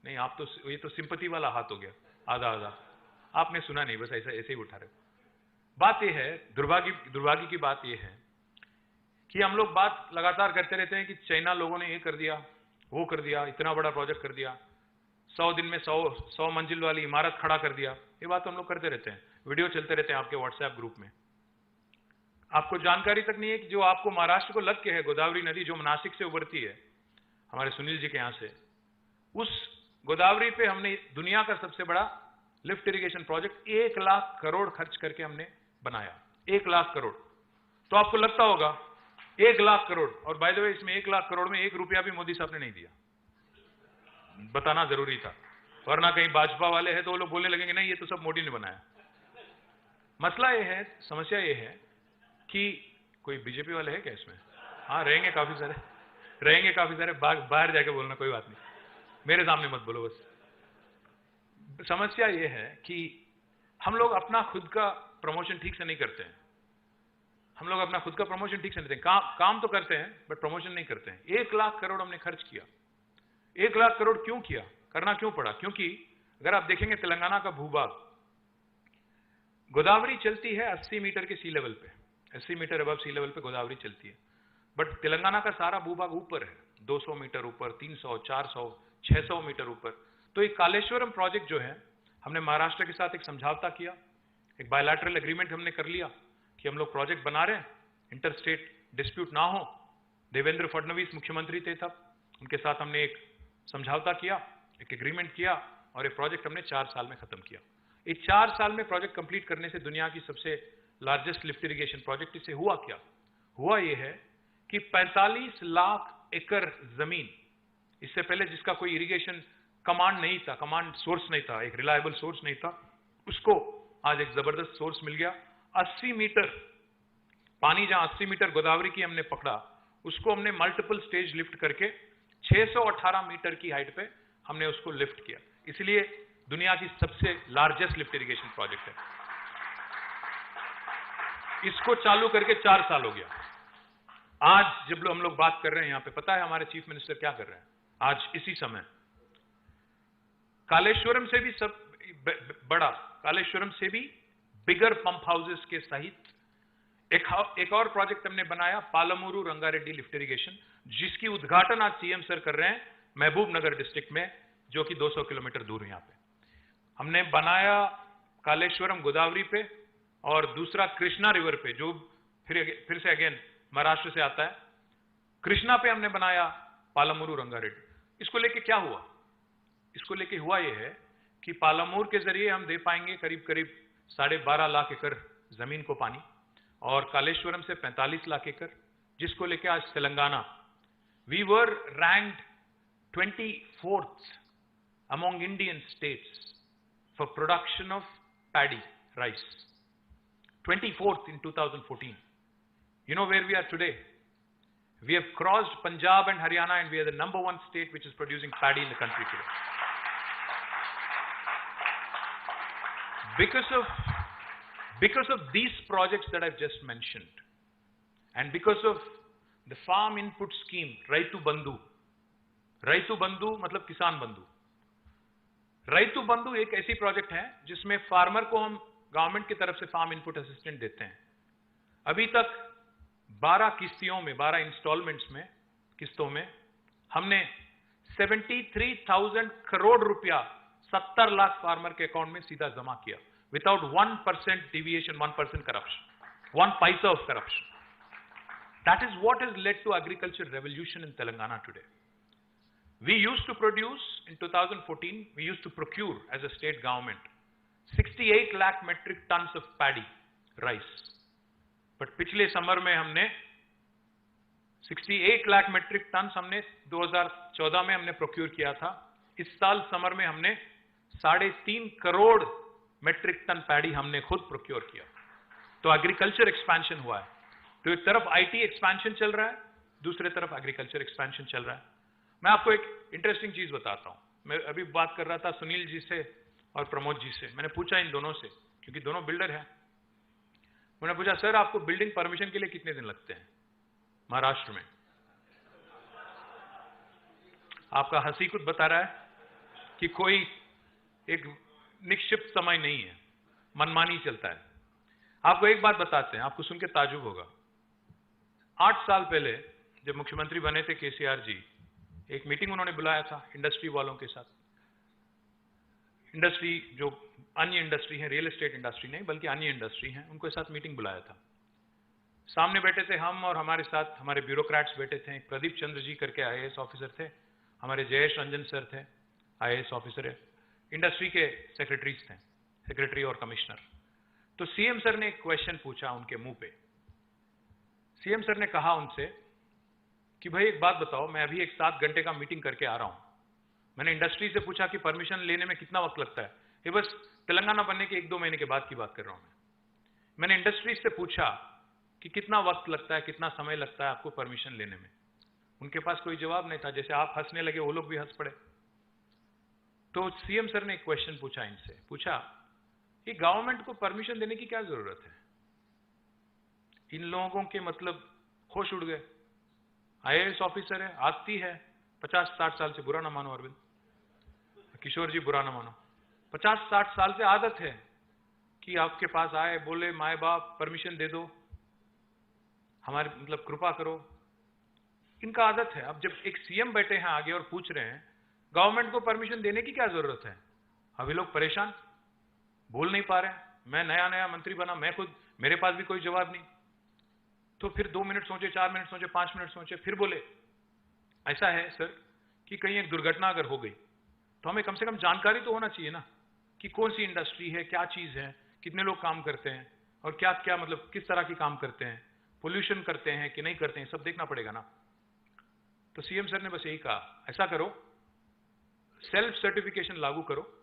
नहीं, आप तो, ये तो सिंपैथी वाला हाथ हो गया, आधा आधा। आपने सुना नहीं, बस ऐसा ऐसे ही उठा रहे। बात यह है, दुर्भाग्य की बात यह है कि हम लोग बात लगातार करते रहते हैं कि चाइना लोगों ने ये कर दिया, वो कर दिया, इतना बड़ा प्रोजेक्ट कर दिया, 100 दिन में 100 मंजिल वाली इमारत खड़ा कर दिया। ये बात हम लोग करते रहते हैं, वीडियो चलते रहते हैं आपके व्हाट्सएप ग्रुप में। आपको जानकारी तक नहीं है कि जो आपको महाराष्ट्र को लग के है गोदावरी नदी, जो नासिक से उभरती है हमारे सुनील जी के यहां से, उस गोदावरी पे हमने दुनिया का सबसे बड़ा lift irrigation project 1 lakh crore खर्च करके हमने बनाया। 1 लाख करोड़। तो आपको लगता होगा 1 लाख करोड़, और बाय द वे इसमें 1 लाख करोड़ में 1 रुपया भी मोदी साहब ने नहीं दिया। बताना जरूरी था, वरना कहीं भाजपा वाले हैं तो वो लोग बोलने लगेंगे नहीं ये तो सब मोदी ने बनाया। मसला ये है, समस्या ये है कि कोई बीजेपी वाले है क्या इसमें? हाँ रहेंगे काफी सारे, रहेंगे काफी सारे। बाहर जाके बोलना, कोई बात नहीं, मेरे सामने मत बोलो बस। समस्या ये है कि हम लोग अपना खुद का प्रमोशन ठीक से नहीं करते हैं। हम लोग अपना खुद का प्रमोशन ठीक से नहीं करते हैं। काम तो करते हैं बट प्रमोशन नहीं करते हैं। 1 लाख करोड़ हमने खर्च किया। 1 लाख करोड़ क्यों किया, करना क्यों पड़ा? क्योंकि अगर आप देखेंगे तेलंगाना का भूभाग, गोदावरी चलती है 80 मीटर के सी लेवल पे, 80 मीटर अबव सी लेवल पे गोदावरी चलती है। बट तेलंगाना का सारा भूभाग ऊपर है, 200 मीटर ऊपर, 300, 400, 600 मीटर ऊपर। तो एक कालेश्वरम प्रोजेक्ट जो है, हमने महाराष्ट्र के साथ एक समझौता किया, एक बायलैटरल एग्रीमेंट हमने कर लिया कि हम लोग प्रोजेक्ट बना रहे हैं, इंटर स्टेट डिस्प्यूट ना हो, देवेंद्र फडणवीस मुख्यमंत्री थे तब, उनके साथ हमने एक समझौता किया, एक एग्रीमेंट किया और एक प्रोजेक्ट हमने 4 साल में खत्म किया। ये 4 साल में प्रोजेक्ट कंप्लीट करने से दुनिया की सबसे लार्जेस्ट लिफ्ट इरिगेशन प्रोजेक्ट, इससे हुआ क्या? हुआ ये है कि 45 लाख एकड़ जमीन, इससे पहले जिसका कोई इरिगेशन कमांड नहीं था, कमांड सोर्स नहीं था, एक रिलायबल सोर्स नहीं था, उसको आज एक जबरदस्त सोर्स मिल गया। 80 मीटर पानी, जहां 80 मीटर गोदावरी की हमने पकड़ा, उसको हमने मल्टीपल स्टेज लिफ्ट करके 618 मीटर की हाइट पे हमने उसको लिफ्ट किया। इसलिए दुनिया की सबसे लार्जेस्ट लिफ्ट इरिगेशन प्रोजेक्ट है। इसको चालू करके 4 साल हो गया। आज जब हम लोग बात कर रहे हैं यहां पे, पता है हमारे चीफ मिनिस्टर क्या कर रहे हैं? आज इसी समय कालेश्वरम से भी सब बड़ा, कालेश्वरम से भी बिगर पंप हाउसेस के सहित एक और प्रोजेक्ट हमने बनाया, पालमूरू रंगारेड्डी लिफ्ट इरिगेशन, जिसकी उद्घाटन आज सीएम सर कर रहे हैं महबूब नगर डिस्ट्रिक्ट में, जो कि 200 किलोमीटर दूर है। यहां पे हमने बनाया कालेश्वरम गोदावरी पे, और दूसरा कृष्णा रिवर पे, जो फिर से अगेन महाराष्ट्र से आता है। कृष्णा पे हमने बनाया पालमूरू रंगारेड्डी। इसको लेके क्या हुआ? इसको लेके हुआ यह है कि पालमूर के जरिए हम दे पाएंगे करीब करीब 12.5 लाख एकड़ जमीन को पानी, और कालेश्वरम से 45 लाख एकड़, जिसको लेके आज Telangana, we were ranked 24th among Indian states for production of paddy rice, 24th in 2014. You know where we are today? We have crossed Punjab and Haryana, and we are the #1 state which is producing paddy in the country today. Because of these projects that I've just mentioned, and because of the farm input scheme, Raitu Bandhu मतलब किसान बंधु। रैतु बंधु एक ऐसी प्रोजेक्ट है जिसमें फार्मर को हम गवर्नमेंट की तरफ से फार्म इनपुट असिस्टेंट देते हैं। अभी तक 12 किस्तों में, 12 इंस्टॉलमेंट्स में, किस्तों में हमने 73,000 करोड़ रुपया 70 लाख फार्मर के अकाउंट में सीधा जमा किया, विदाउट 1% डिविएशन, 1% करप्शन, 1 पैसा of corruption. That is what has led to agriculture revolution in Telangana today. We used to produce, in 2014, we used to procure as a state government 68 lakh metric tons of paddy, rice. But पिछले समर में हमने 68 लाख मेट्रिक टन हमने 2014 में हमने प्रोक्यूर किया था। इस साल समर में हमने 3.5 करोड़ मेट्रिक टन पैडी हमने खुद प्रोक्योर किया। तो एग्रीकल्चर एक्सपेंशन हुआ है। तो एक तरफ आईटी एक्सपेंशन चल रहा है, दूसरे तरफ एग्रीकल्चर एक्सपेंशन चल रहा है। मैं आपको एक इंटरेस्टिंग चीज बताता हूं। मैं अभी बात कर रहा था सुनील जी से और प्रमोद जी से। मैंने पूछा इन दोनों से, क्योंकि दोनों बिल्डर हैं। मैंने पूछा, सर आपको बिल्डिंग परमिशन के लिए कितने दिन लगते हैं महाराष्ट्र में? आपका हंसी कुछ बता रहा है कि कोई एक निश्चित समय नहीं है, मनमानी चलता है। आपको एक बात बताते हैं, आपको सुन के ताजुब होगा। 8 साल पहले जब मुख्यमंत्री बने थे केसीआर जी, एक मीटिंग उन्होंने बुलाया था इंडस्ट्री वालों के साथ। इंडस्ट्री जो अन्य इंडस्ट्री है, रियल एस्टेट इंडस्ट्री नहीं बल्कि अन्य इंडस्ट्री हैं, उनके साथ मीटिंग बुलाया था। सामने बैठे थे हम और हमारे साथ हमारे ब्यूरोक्रेट्स बैठे थे। प्रदीप चंद्र जी करके आईएएस ऑफिसर थे, हमारे जयेश रंजन सर थे आईएएस ऑफिसर है, इंडस्ट्री के सेक्रेटरीज थे, सेक्रेटरी और कमिश्नर। तो सीएम सर ने एक क्वेश्चन पूछा उनके मुंह पे। सीएम सर ने कहा उनसे कि भाई एक बात बताओ, मैं अभी एक 7 घंटे का मीटिंग करके आ रहा हूं। मैंने इंडस्ट्री से पूछा कि परमिशन लेने में कितना वक्त लगता है। ये बस तेलंगाना बनने के 1-2 महीने के बाद की बात कर रहा हूं मैंने इंडस्ट्री से पूछा कि कितना वक्त लगता है, कितना समय लगता है आपको परमिशन लेने में। उनके पास कोई जवाब नहीं था। जैसे आप हंसने लगे वो लोग भी हंस पड़े। तो सीएम सर ने एक क्वेश्चन पूछा इनसे, पूछा कि गवर्नमेंट को परमिशन देने की क्या जरूरत है? इन लोगों के मतलब होश उड़ गए। आईएएस ऑफिसर है, आती है 50-60 साल से, बुरा ना मानो अरविंद, किशोर जी बुरा ना मानो, 50-60 साल से आदत है कि आपके पास आए, बोले माए बाप परमिशन दे दो, हमारे मतलब कृपा करो, इनका आदत है। अब जब एक सीएम बैठे हैं आगे और पूछ रहे हैं गवर्नमेंट को परमिशन देने की क्या जरूरत है, अभी लोग परेशान, बोल नहीं पा रहे हैं। मैं नया मंत्री बना, मैं खुद, मेरे पास भी कोई जवाब नहीं। तो फिर 2 मिनट सोचे, 4 मिनट सोचे, 5 मिनट सोचे, फिर बोले ऐसा है सर कि कहीं एक दुर्घटना अगर हो गई तो हमें कम से कम जानकारी तो होना चाहिए ना कि कौन सी इंडस्ट्री है, क्या चीज है, कितने लोग काम करते हैं और क्या क्या मतलब किस तरह की काम करते हैं, पोल्यूशन करते हैं कि नहीं करते हैं, सब देखना पड़ेगा ना। तो सीएम सर ने बस यही कहा, ऐसा करो, सेल्फ सर्टिफिकेशन लागू करो,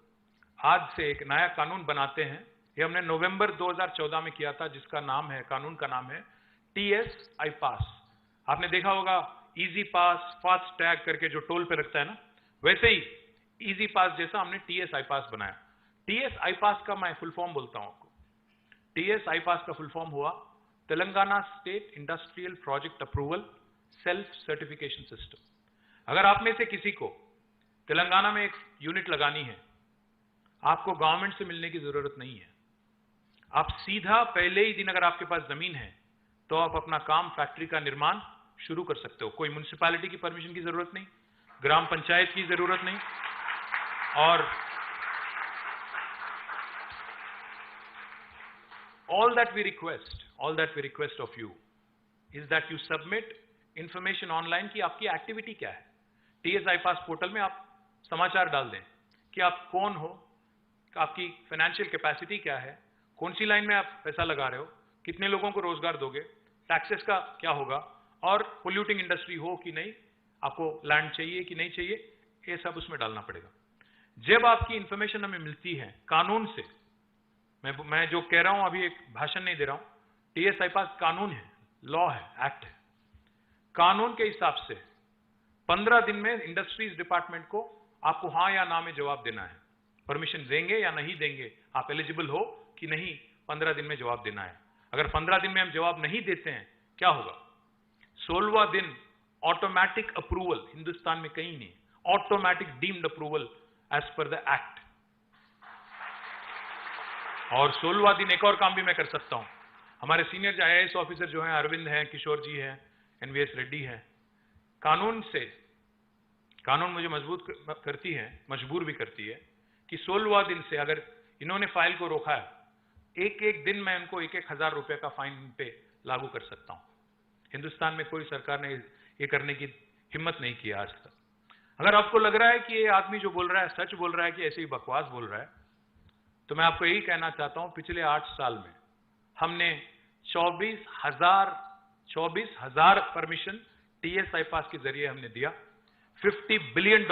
आज से एक नया कानून बनाते हैं। ये हमने नवंबर 2014 में किया था, जिसका नाम है, कानून का नाम है टीएस आई पास। आपने देखा होगा इजी पास, फास्ट टैग करके जो टोल पे रखता है ना, वैसे ही इजी पास जैसा हमने टीएस आई पास बनाया। टीएस आई पास का मैं फुल फॉर्म बोलता हूं आपको। टीएस आई पास का फुल फॉर्म हुआ Telangana state industrial project approval self certification system. अगर आप में से किसी को तेलंगाना में एक यूनिट लगानी है, आपको गवर्नमेंट से मिलने की जरूरत नहीं है। आप सीधा पहले ही दिन अगर आपके पास जमीन है तो आप अपना काम, फैक्ट्री का निर्माण शुरू कर सकते हो। कोई म्युनिसिपैलिटी की परमिशन की जरूरत नहीं, ग्राम पंचायत की जरूरत नहीं। और all that we request of you is that you submit information online कि आपकी एक्टिविटी क्या है। टीएस आई पास पोर्टल में आप समाचार डाल दें कि आप कौन हो, आपकी फाइनेंशियल कैपेसिटी क्या है, कौन सी लाइन में आप पैसा लगा रहे हो, कितने लोगों को रोजगार दोगे, टैक्सेस का क्या होगा, और पोल्यूटिंग इंडस्ट्री हो कि नहीं, आपको लैंड चाहिए कि नहीं चाहिए, ये सब उसमें डालना पड़ेगा। जब आपकी इंफॉर्मेशन हमें मिलती है कानून से, मैं जो कह रहा हूं अभी एक भाषण नहीं दे रहा हूं, टीएस आई पास कानून है, लॉ है, एक्ट है। कानून के हिसाब से 15 दिन में इंडस्ट्रीज डिपार्टमेंट को आपको हाँ या ना में जवाब देना है। परमिशन देंगे या नहीं देंगे, आप एलिजिबल हो कि नहीं, 15 दिन में जवाब देना है। अगर 15 दिन में हम जवाब नहीं देते हैं, क्या होगा? 16वां दिन ऑटोमेटिक अप्रूवल, हिंदुस्तान में कहीं नहीं, automatic deemed approval as per the act. और 16वां दिन एक और काम भी मैं कर सकता हूं। हमारे सीनियर आईएएस ऑफिसर जो हैं, अरविंद हैं, किशोर जी हैं, एनवीएस रेड्डी हैं, कानून मुझे मजबूर भी करती है कि 16वां दिन से अगर इन्होंने फाइल को रोका है, एक दिन मैं इनको 1,000 रुपए का फाइन पे लागू कर सकता हूं। हिंदुस्तान में कोई सरकार ने ये करने की हिम्मत नहीं की आज तक। अगर आपको लग रहा है कि ये आदमी जो बोल रहा है सच बोल रहा है कि ऐसे ही बकवास बोल रहा है, तो मैं आपको यही कहना चाहता हूं, पिछले 8 साल में हमने 24,000 परमिशन टीएस आई पास के जरिए हमने दिया। $50 बिलियन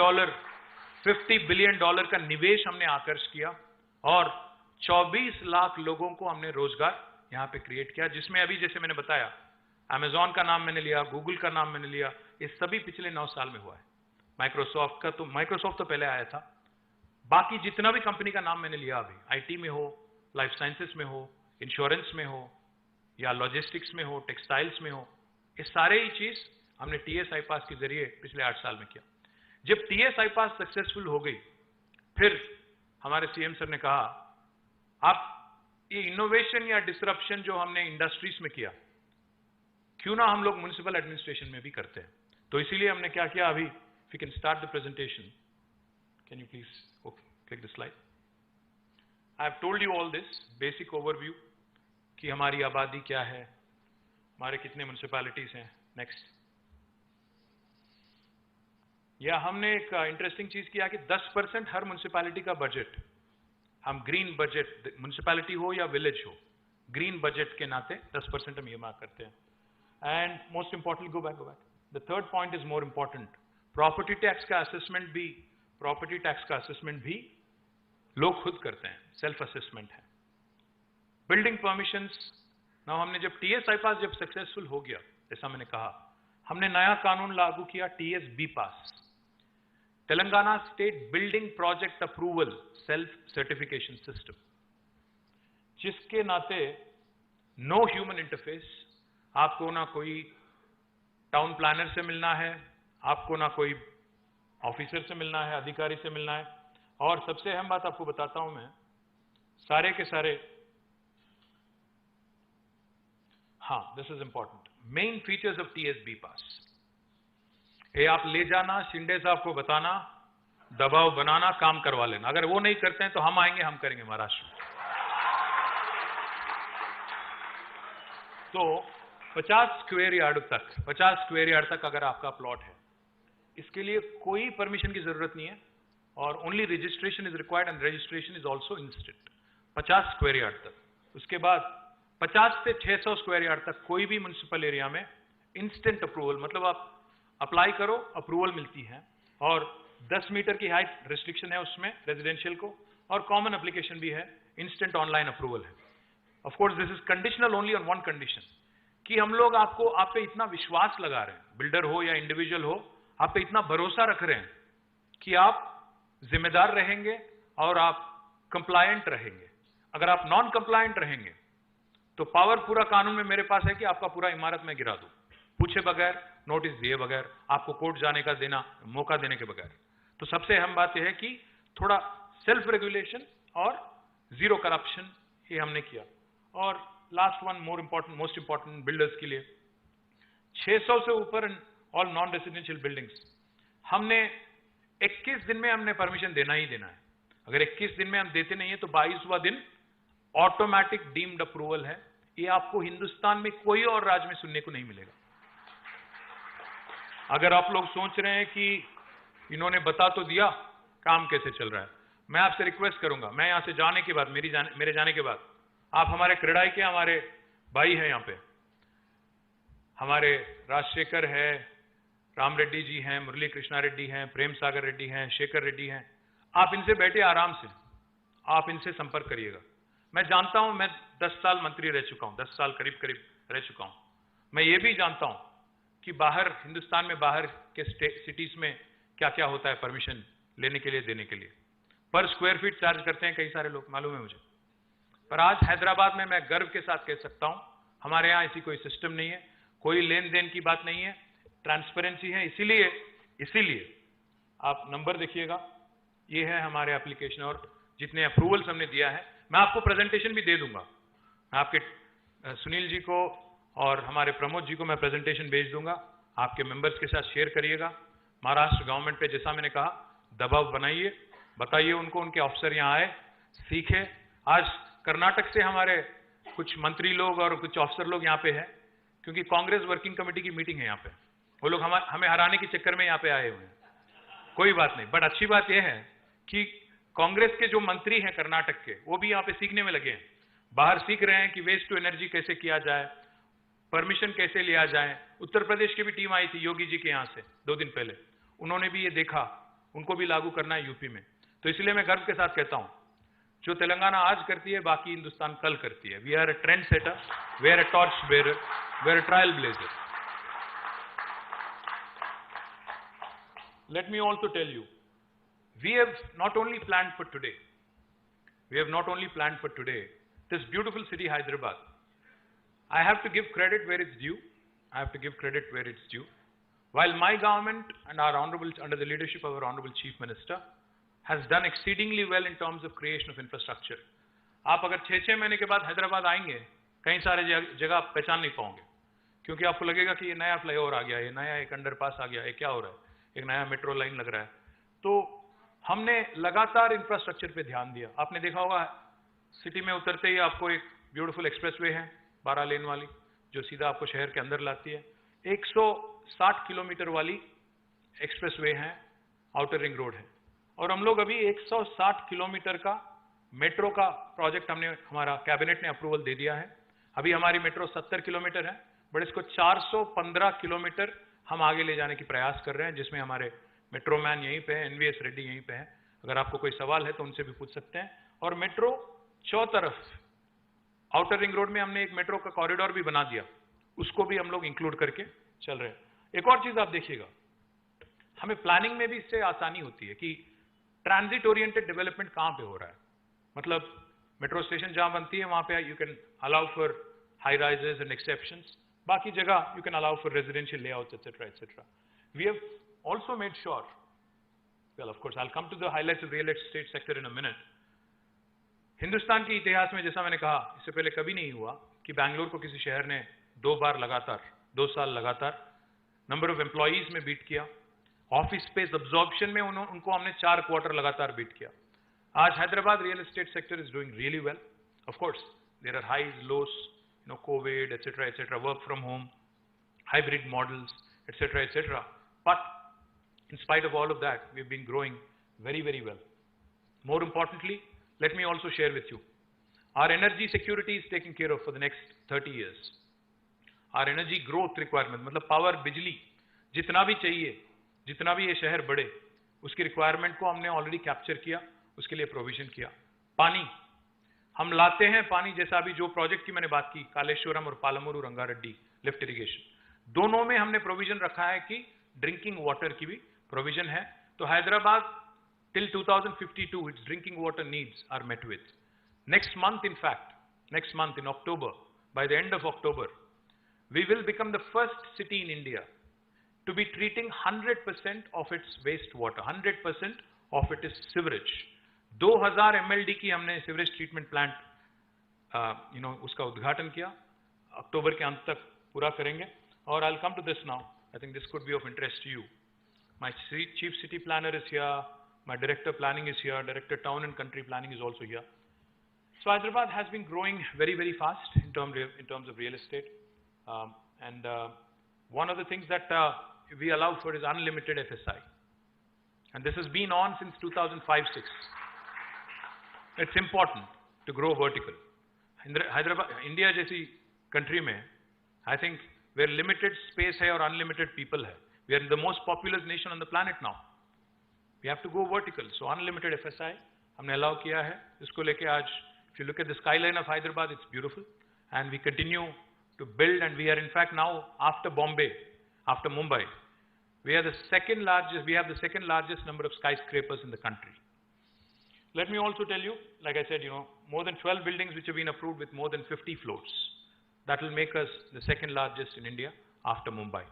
का निवेश हमने आकर्षित किया और 24 लाख लोगों को हमने रोजगार यहां पे क्रिएट किया, जिसमें अभी जैसे मैंने बताया अमेजॉन का नाम मैंने लिया, गूगल का नाम मैंने लिया, ये सभी पिछले 9 साल में हुआ है। माइक्रोसॉफ्ट तो पहले आया था। बाकी जितना भी कंपनी का नाम मैंने लिया, अभी आईटी में हो, लाइफ साइंसेस में हो, इंश्योरेंस में हो, या लॉजिस्टिक्स में हो, टेक्सटाइल्स में हो, ये सारे ही चीज हमने टीएस आई पास के जरिए पिछले 8 साल में किया। जब टीएस आई पास सक्सेसफुल हो गई, फिर हमारे सीएम सर ने कहा, आप ये इनोवेशन या डिसरप्शन जो हमने इंडस्ट्रीज में किया, क्यों ना हम लोग म्युनिसिपल एडमिनिस्ट्रेशन में भी करते हैं। तो इसीलिए हमने क्या किया, अभी if you can start the presentation, can you please click the slide? I have told you all this basic overview कि हमारी आबादी क्या है, हमारे कितने म्युनिसिपैलिटीज हैं। नेक्स्ट, या हमने एक इंटरेस्टिंग चीज किया कि 10% हर म्युनिसिपैलिटी का बजट हम ग्रीन बजट, म्युनिसिपैलिटी हो या विलेज हो, ग्रीन बजट के नाते 10% हम ये मार्क करते हैं। And most important, go back, the third point is more important, property tax का असेसमेंट भी लोग खुद करते हैं, सेल्फ असेसमेंट है। बिल्डिंग परमिशंस, ना हमने जब टीएस आई पास जब सक्सेसफुल हो गया, जैसा मैंने कहा, हमने नया कानून लागू किया, TS B pass, Telangana state building project approval self certification system, जिसके नाते नो ह्यूमन इंटरफेस, आपको ना कोई टाउन प्लानर से मिलना है, आपको ना कोई ऑफिसर से मिलना है, अधिकारी से मिलना है, और सबसे अहम बात आपको बताता हूं मैं, सारे के सारे, हाँ, this is important, main features of TS B pass, ये आप ले जाना, शिंदे साहब को बताना, दबाव बनाना, काम करवा लेना। अगर वो नहीं करते हैं तो हम आएंगे, हम करेंगे महाराष्ट्र में। तो 50 स्क्वायर यार्ड तक अगर आपका प्लॉट है, इसके लिए कोई परमिशन की जरूरत नहीं है और only registration is required and registration is also instant. 50 square yard तक। उसके बाद 50 से 600 स्क्वायर यार्ड तक कोई भी म्युनिसिपल एरिया में इंस्टेंट अप्रूवल, मतलब आप अप्लाई करो, अप्रूवल मिलती है। और 10 मीटर की हाइट रिस्ट्रिक्शन है उसमें रेजिडेंशियल को, और कॉमन एप्लीकेशन भी है, इंस्टेंट ऑनलाइन अप्रूवल है। Of course this is conditional only on one condition, कि हम लोग आप पे इतना विश्वास लगा रहे हैं, बिल्डर हो या इंडिविजुअल हो, आप पे इतना भरोसा रख रहे हैं कि आप जिम्मेदार रहेंगे और आप कंप्लायंट रहेंगे। अगर आप नॉन कंप्लायंट रहेंगे तो पावर पूरा कानून में मेरे पास है कि आपका पूरा इमारत में गिरा दूं, पूछे बगैर, नोटिस दिए बगैर, आपको कोर्ट जाने का मौका देने के बगैर। तो सबसे अहम बात यह है कि थोड़ा सेल्फ रेगुलेशन और जीरो करप्शन ये हमने किया। और last one most important builders के लिए 600 से ऊपर ऑल नॉन रेसिडेंशियल बिल्डिंग्स, हमने 21 दिन में हमने परमिशन देना ही देना है। अगर 21 दिन में हम देते नहीं है तो 22वां दिन ऑटोमेटिक डीम्ड अप्रूवल है। ये आपको हिंदुस्तान में कोई और राज्य में सुनने को नहीं मिलेगा। अगर आप लोग सोच रहे हैं कि इन्होंने बता तो दिया, काम कैसे चल रहा है, मैं आपसे रिक्वेस्ट करूंगा, मैं यहां से जाने के बाद, मेरे जाने के बाद, आप हमारे क्रेडाई के हमारे भाई हैं, यहां पे हमारे राजशेखर है, राम रेड्डी जी हैं, मुरली कृष्णा रेड्डी हैं, प्रेम सागर रेड्डी हैं, शेखर रेड्डी हैं, आप इनसे बैठे आराम से, आप इनसे संपर्क करिएगा। मैं जानता हूं, मैं 10 साल मंत्री रह चुका हूं, 10 साल करीब रह चुका हूं। मैं ये भी जानता हूं कि बाहर, हिंदुस्तान में बाहर के सिटीज में क्या क्या होता है परमिशन लेने के लिए, देने के लिए। पर स्क्वायर फीट चार्ज करते हैं कई सारे लोग, मालूम है मुझे। पर आज हैदराबाद में मैं गर्व के साथ कह सकता हूं, हमारे यहां ऐसी कोई सिस्टम नहीं है, कोई लेन देन की बात नहीं है, ट्रांसपेरेंसी है। इसीलिए आप नंबर देखिएगा, ये है हमारे एप्लीकेशन और जितने अप्रूवल्स हमने दिया है। मैं आपको प्रेजेंटेशन भी दे दूंगा, मैं आपके सुनील जी को और हमारे प्रमोद जी को मैं प्रेजेंटेशन भेज दूंगा, आपके मेंबर्स के साथ शेयर करिएगा। महाराष्ट्र गवर्नमेंट पे, जैसा मैंने कहा, दबाव बनाइए, बताइए उनको, उनके अफसर यहाँ आए, सीखे। आज कर्नाटक से हमारे कुछ मंत्री लोग और कुछ अफसर लोग यहाँ पे हैं, क्योंकि कांग्रेस वर्किंग कमेटी की मीटिंग है यहाँ पे। वो लोग हमें हराने के चक्कर में यहाँ पे आए हुए हैं। कोई बात नहीं, बट अच्छी बात यह है कि कांग्रेस के जो मंत्री हैं कर्नाटक के, वो भी यहाँ पे सीखने में लगे हैं, बाहर सीख रहे हैं कि वेस्ट टू एनर्जी कैसे किया जाए, परमिशन कैसे लिया जाए। उत्तर प्रदेश की भी टीम आई थी योगी जी के यहाँ से 2 दिन पहले, उन्होंने भी ये देखा, उनको भी लागू करना है यूपी में। तो इसलिए मैं गर्व के साथ कहता हूं, जो तेलंगाना आज करती है, बाकी हिंदुस्तान कल करती है। We are a trend setter, we are a torch bearer, we are a trail blazer. Let me also tell you, we have not only planned for today, this beautiful city Hyderabad. I have to give credit where it's due. While my government and our honorable, under the leadership of our honorable chief minister, has done exceedingly well in terms of creation of infrastructure. आप अगर 6 महीने के बाद हैदराबाद आएंगे, कई सारे जगह आप पहचान नहीं पाओगे, क्योंकि आपको लगेगा कि ये नया फ्लाईओवर आ गया, ये नया एक अंडरपास आ गया, ये क्या हो रहा है, एक नया मेट्रो लाइन लग रहा है। तो हमने लगातार इंफ्रास्ट्रक्चर पे ध्यान दिया। आपने देखा होगा, सिटी में उतरते ही आपको एक ब्यूटीफुल एक्सप्रेसवे है 12 लेन वाली, जो सीधा आपको शहर के अंदर लाती है। 160 किलोमीटर वाली एक्सप्रेसवे है, आउटर रिंग रोड है। और हम लोग अभी 160 किलोमीटर का मेट्रो का प्रोजेक्ट हमारा कैबिनेट ने अप्रूवल दे दिया है। अभी हमारी मेट्रो 70 किलोमीटर है, बट इसको 415 किलोमीटर हम आगे ले जाने की प्रयास कर रहे हैं, जिसमें हमारे मेट्रो मैन यहीं पे हैं, एनवीएस रेड्डी यहीं पे हैं। अगर आपको कोई सवाल है तो उनसे भी पूछ सकते हैं। और मेट्रो चौतरफ, आउटर रिंग रोड में हमने एक मेट्रो का कॉरिडोर भी बना दिया, उसको भी हम लोग इंक्लूड करके चल रहे हैं। एक और चीज आप देखिएगा, हमें प्लानिंग में भी इससे आसानी होती है कि ट्रांजिट ओरिएंटेड डेवलपमेंट कहां पे हो रहा है। मतलब मेट्रो स्टेशन जहां बनती है वहां पे you can allow for high rises and exceptions, बाकी जगह you can allow for residential layouts, etc., etc. We have also made sure, well, of course, I'll come to the highlights of real estate sector in a minute. Hindustan के इतिहास में, जैसा मैंने कहा, इससे पहले कभी नहीं हुआ कि बैंगलोर को किसी शहर ने 2 साल लगातार नंबर ऑफ एम्प्लॉइज में बीट किया। ऑफिस स्पेस अब्जॉर्प्शन में उनको हमने 4 क्वार्टर लगातार बीट किया। आज Hyderabad real estate sector is doing really well. Of course there are highs lows COVID, etc., work from home, hybrid models, etc. But in spite of all of that, we've been growing very, very well. More importantly, let me also share with you, our energy security is taken care of for the next 30 years. Our energy growth requirement, मतलब power, बिजली, जितना भी चाहिए, जितना भी ये शहर बढ़े, उसकी requirement को हमने already capture किया, उसके लिए provision किया. पानी, हम लाते हैं पानी, जैसा अभी जो project की मैंने बात की, कालेश्वरम और पालमूरू रंगारेड्डी lift irrigation, दोनों में हमने provision रखा है कि drinking water की भी provision है. तो Hyderabad till 2052, its drinking water needs are met with. Next month, in fact, next month in October, by the end of October, we will become the first city in India to be treating 100% of its wastewater. 100% of it is sewerage. 2000 MLD की हमने sewage treatment plant, उसका उद्घाटन किया. अक्टूबर के अंत तक पूरा करेंगे. और I'll come to this now. I think this could be of interest to you. My chief city planner is here. My director planning is here. Director town and country planning is also here. So Hyderabad has been growing very, very fast in terms of real estate. And one of the things that we allow for is unlimited FSI. And this has been on since 2005-06. It's important to grow vertical. Hyderabad, India जैसी country में, I think where limited space है और unlimited people है. We are the most populous nation on the planet now. We have to go vertical. So unlimited FSI हमने allow किया है. इसको लेके आज, if you look at the skyline of Hyderabad, it's beautiful. And we continue to build, and we are in fact now, after Bombay, after Mumbai, we have the second largest number of skyscrapers in the country. Let me also tell you, like I said, more than 12 buildings which have been approved with more than 50 floors. That will make us the second largest in India after Mumbai.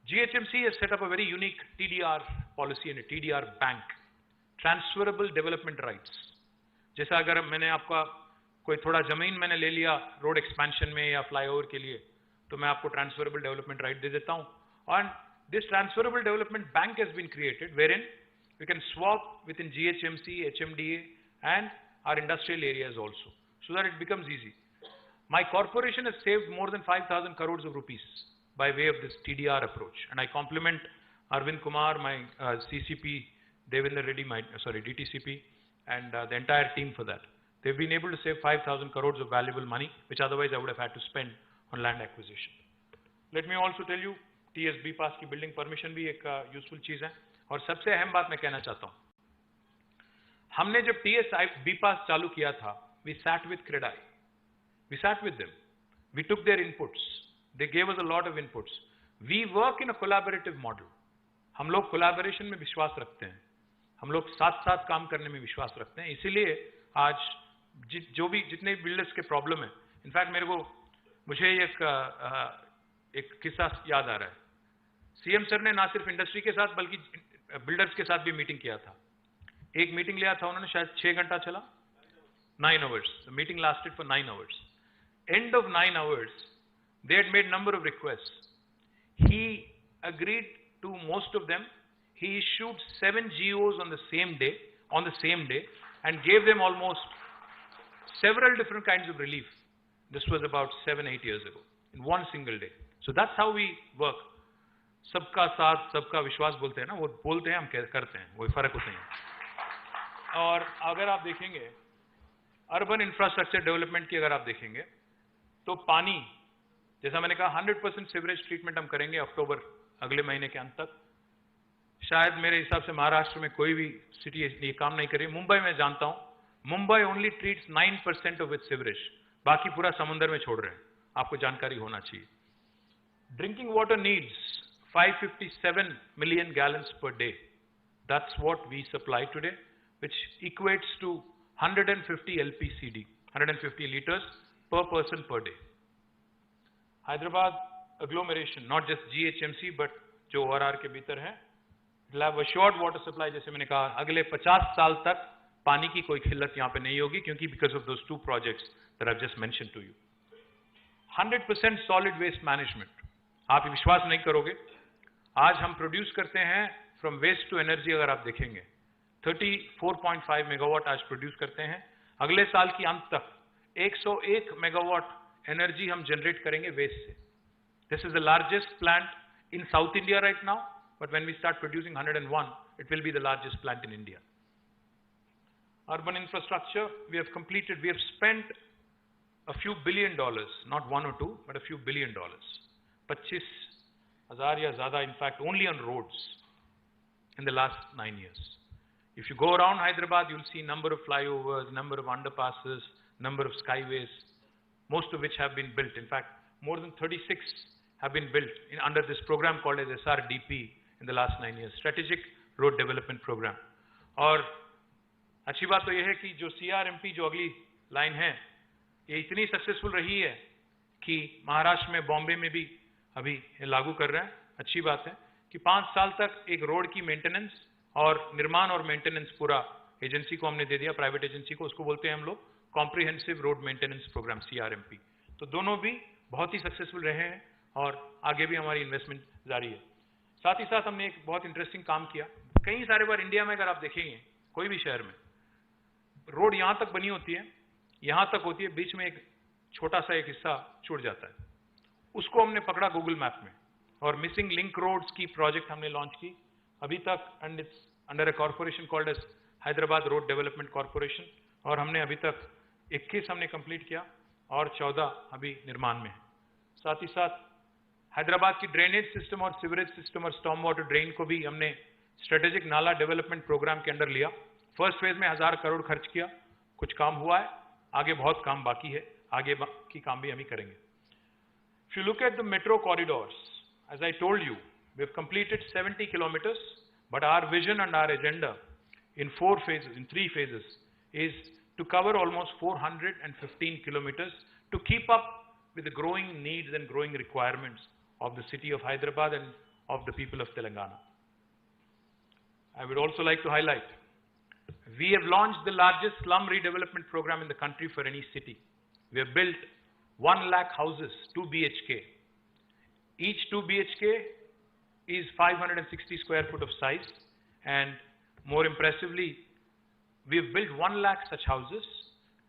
GHMC has set up a very unique TDR policy and a TDR bank, transferable development rights. जैसा अगर मैंने आपका कोई थोड़ा जमीन मैंने ले लिया रोड एक्सपेंशन में या फ्लाईओवर के लिए, तो मैं आपको ट्रांसफरेबल डेवलपमेंट राइट दे देता हूं. And this transferable development bank has been created, wherein we can swap within GHMC, HMDA, and our industrial areas also, so that it becomes easy. My corporation has saved more than 5,000 crores of rupees by way of this TDR approach, and I compliment Arvind Kumar, my CCP, Devendra Reddy, my DTCP, and the entire team for that. They've been able to save 5,000 crores of valuable money, which otherwise I would have had to spend on land acquisition. Let me also tell you, TSB पास की बिल्डिंग परमिशन भी एक यूजफुल चीज है. और सबसे अहम बात मैं कहना चाहता हूं, हमने जब TSB पास चालू किया था, we sat with CREDAI, we sat with them, we took their inputs, they gave us a lot of inputs. We work in a collaborative model. हम लोग collaboration में विश्वास रखते हैं, हम लोग साथ साथ काम करने में विश्वास रखते हैं. इसीलिए आज जो भी जितने बिल्डर्स के प्रॉब्लम है, इनफैक्ट मुझे एक किस्सा याद आ रहा है. सीएम सर ने ना सिर्फ इंडस्ट्री के साथ बल्कि बिल्डर्स के साथ भी मीटिंग किया था. एक मीटिंग लिया था उन्होंने, शायद 6 घंटा चला, 9 hours. The meeting lasted for 9 hours. End of 9 hours, they had made number of requests. He agreed to most of them. He issued 7 GOs on the same day, and gave them almost several different kinds of relief. This was about 7-8 years ago, in one single day. So that's how we work. सबका साथ सबका विश्वास बोलते हैं ना, वो बोलते हैं, हम करते हैं, वो फर्क होता है. और अगर आप देखेंगे अर्बन इंफ्रास्ट्रक्चर डेवलपमेंट की, अगर आप देखेंगे तो पानी, जैसा मैंने कहा 100% सीवरेज ट्रीटमेंट हम करेंगे अक्टूबर अगले महीने के अंत तक. शायद मेरे हिसाब से महाराष्ट्र में कोई भी सिटी ये काम नहीं करी. मुंबई में जानता हूं, Mumbai only treats 9% of its sewerage, बाकी पूरा समुद्र में छोड़ रहे हैं. आपको जानकारी होना चाहिए. Drinking water needs 557 million gallons per day. That's what we supply today, which equates to 150 LPCD, 150 liters per person per day. Hyderabad agglomeration, not just GHMC, but जो ORR के भीतर है, will have assured water supply. जैसे मैंने कहा, अगले 50 साल तक पानी की कोई किल्लत यहाँ पे नहीं होगी, क्योंकि because of those 2 projects that I've just mentioned to you. 100% solid waste management. आप विश्वास नहीं करोगे, आज हम प्रोड्यूस करते हैं फ्रॉम वेस्ट टू एनर्जी. अगर आप देखेंगे 34.5 मेगावाट आज प्रोड्यूस करते हैं. अगले साल की अंत तक 101 मेगावाट एनर्जी हम जनरेट करेंगे वेस्ट से. This is the largest plant in South India right now, but when we start producing 101, it will be the largest plant in India. Urban infrastructure, we have completed, we have spent a few $1 billion, not one or two, but a few $1 billion. 25,000 ya zyada, in fact, only on roads in the last 9 years. If you go around Hyderabad, you'll see number of flyovers, number of underpasses, number of skyways, most of which have been built. In fact, more than 36 have been built under this program called as SRDP in the last 9 years, Strategic Road Development Program. और अच्छी बात तो यह है कि जो CRMP जो अगली लाइन है, ये इतनी सक्सेसफुल रही है कि महाराष्ट्र में, बॉम्बे में भी अभी लागू कर रहे हैं. अच्छी बात है कि 5 साल तक एक रोड की मेंटेनेंस और निर्माण और मेंटेनेंस पूरा एजेंसी को हमने दे दिया, प्राइवेट एजेंसी को. उसको बोलते हैं हम लोग comprehensive road maintenance programme, CRMP. तो दोनों भी बहुत ही सक्सेसफुल रहे हैं और आगे भी हमारी इन्वेस्टमेंट जारी है. साथ ही साथ हमने एक बहुत इंटरेस्टिंग काम किया. कई सारे बार इंडिया में अगर आप देखेंगे कोई भी शहर में रोड यहां तक बनी होती है, यहां तक होती है, बीच में एक छोटा सा एक हिस्सा छूट जाता है. उसको हमने पकड़ा गूगल मैप में और मिसिंग लिंक रोड्स की प्रोजेक्ट हमने लॉन्च की अभी तक, and it's under a corporation called as Hyderabad road development corporation. और हमने अभी तक 21 हमने कंप्लीट किया और 14 अभी निर्माण में है. साथ ही साथ हैदराबाद की ड्रेनेज सिस्टम और सीवरेज सिस्टम और स्टॉर्म वाटर ड्रेन को भी हमने स्ट्रेटेजिक नाला डेवलपमेंट प्रोग्राम के अंडर लिया. फर्स्ट फेज में 1000 करोड़ खर्च किया, कुछ काम हुआ है, आगे बहुत काम बाकी है, आगे की काम भी हम ही करेंगे. If you look at the metro corridors, as I told you, we have completed 70 kilometers, but our vision and our agenda in 4 phases, in 3 phases, is to cover almost 415 kilometers to keep up with the growing needs and growing requirements of the city of Hyderabad and of the people of Telangana. I would also like to highlight, we have launched the largest slum redevelopment program in the country for any city. We have built 1 lakh houses, 2 BHK. Each 2 BHK is 560 square foot of size, and more impressively, we have built 1 lakh such houses,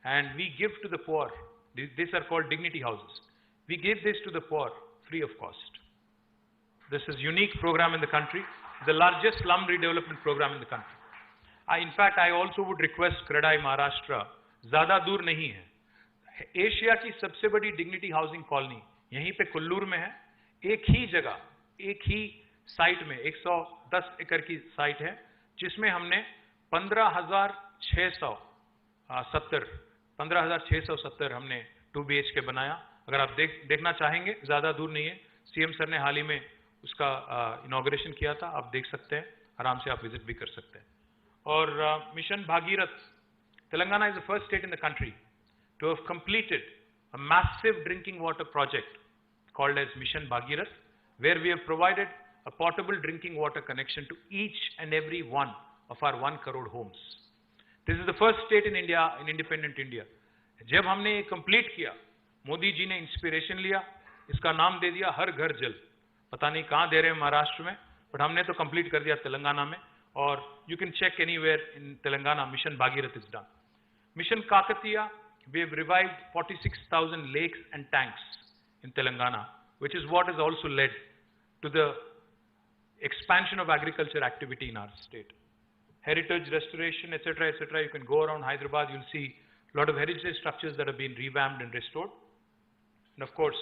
and we give to the poor. These are called dignity houses. We give this to the poor free of cost. This is a unique program in the country, the largest slum redevelopment program in the country. In fact, I also would request CREDAI Maharashtra, ज़्यादा दूर नहीं है, एशिया की सबसे बड़ी डिग्निटी हाउसिंग कॉलोनी यहीं पे कुल्लूर में है. एक ही जगह, एक ही साइट में 110 एकड़ की साइट है, जिसमें हमने 15,670 हमने 2 BHK बनाया. अगर आप देखना चाहेंगे, ज़्यादा दूर नहीं है, CM सर ने हाल ही में उसका इनॉग्रेशन किया था, आप देख सकते हैं, आराम से आप विजिट भी कर सकते हैं. और mission Bhagirath, Telangana is the first state in the country to have completed a massive drinking water project called as Mission Bhagirath, where we have provided a portable drinking water connection to each and every one of our 1 crore homes. This is the first state in India, in independent India. जब हमने ये complete किया, मोदी जी ने इंस्पिरेशन लिया, इसका नाम दे दिया हर घर जल. पता नहीं कहाँ दे रहे हैं महाराष्ट्र में, बट हमने तो कंप्लीट कर दिया तेलंगाना में. और you can check anywhere in Telangana, Mission Bhagirath is done. Mission Kakatiya, we have revived 46,000 lakes and tanks in Telangana, which is what has also led to the expansion of agriculture activity in our state. Heritage restoration, etc., etc. You can go around Hyderabad, you'll see a lot of heritage structures that have been revamped and restored. And of course,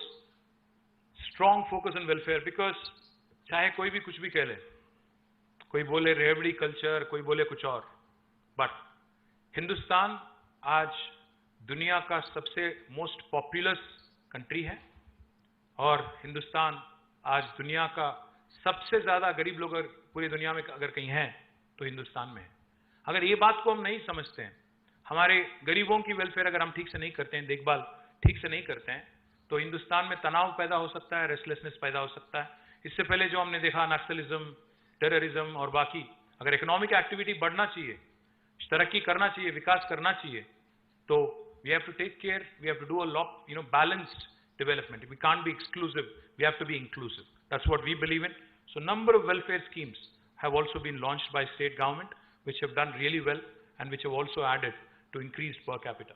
strong focus on welfare, because चाहे कोई भी कुछ भी कह ले, कोई बोले रेवड़ी कल्चर, कोई बोले कुछ और, बट हिंदुस्तान आज दुनिया का सबसे मोस्ट पॉपुलस कंट्री है और हिंदुस्तान आज दुनिया का सबसे ज्यादा गरीब लोग पूरी दुनिया में अगर कहीं हैं तो हिंदुस्तान में है. अगर ये बात को हम नहीं समझते हैं, हमारे गरीबों की वेलफेयर अगर हम ठीक से नहीं करते हैं, देखभाल ठीक से नहीं करते हैं, तो हिंदुस्तान में तनाव पैदा हो सकता है, रेस्टलेसनेस पैदा हो सकता है. इससे पहले जो हमने देखा, नक्सलिज्म, टेररिज्म और बाकी, अगर इकोनॉमिक एक्टिविटी बढ़ना चाहिए, तरक्की करना चाहिए, विकास करना चाहिए, तो we have to take care, we have to do a lot, balanced development. We can't be exclusive, we have to be inclusive. That's what we believe in. So number of welfare schemes have also been launched by state government, which have done really well and which have also added to increased per capita.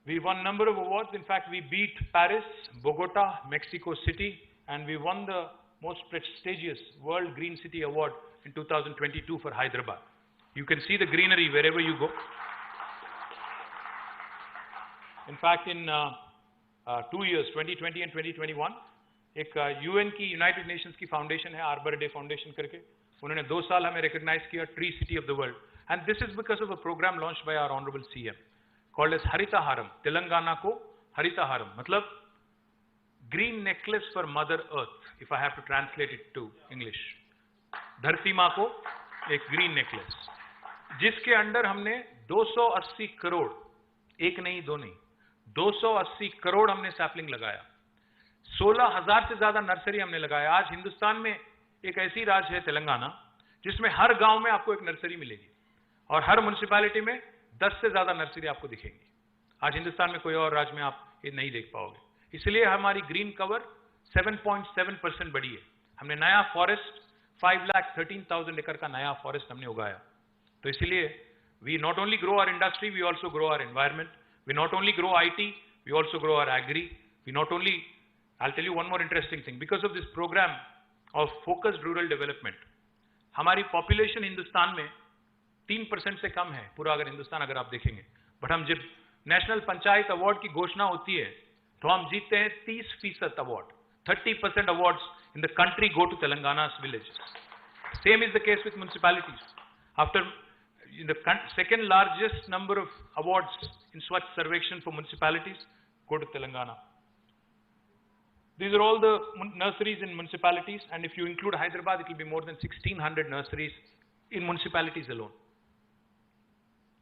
We won number of awards. In fact, we beat Paris, Bogota, Mexico City, and we won the most prestigious World Green City Award in 2022 for Hyderabad. You can see the greenery wherever you go. In fact, in 2 years, 2020 and 2021, एक UN की United Nations की foundation है, Arbor Day Foundation करके, उन्होंने 2 साल हमें recognize किया Tree City of the World, and this is because of a program launched by our Honorable CM called as Harita Haram. Telangana को Harita Haram मतलब green necklace for Mother Earth, if I have to translate it to English. धरती माँ को एक green necklace, जिसके अंडर हमने 280 करोड़, एक नहीं दो नहीं, 280 करोड़ हमने सैपलिंग लगाया, 16,000 से ज्यादा नर्सरी हमने लगाया। आज हिंदुस्तान में एक ऐसी राज्य है तेलंगाना जिसमें हर गांव में आपको एक नर्सरी मिलेगी और हर म्युनिसिपैलिटी में 10 से ज्यादा नर्सरी आपको दिखेंगी। आज हिंदुस्तान में कोई और राज्य में आप ये नहीं देख पाओगे। इसलिए हमारी ग्रीन कवर 7.7% बढ़ी है। हमने नया फॉरेस्ट 5,13,000 एकड़ का नया फॉरेस्ट हमने उगाया। तो इसलिए we not only grow our industry, we also grow our environment, we not only grow IT, we also grow our agri, we not only, I'll tell you one more interesting thing. Because of this program of focused rural development, हमारी population हिंदुस्तान में 3% से कम है, पूरा अगर हिंदुस्तान अगर आप देखेंगे। बट हम जब नेशनल पंचायत अवार्ड की घोषणा होती है तो हम जीतते हैं 30% award. 30% awards in the country go to Telangana's villages. Same is the case with municipalities. After the second largest number of awards in Swachh Sarvekshan for municipalities go to Telangana. These are all the nurseries in municipalities, and if you include Hyderabad, it will be more than 1,600 nurseries in municipalities alone.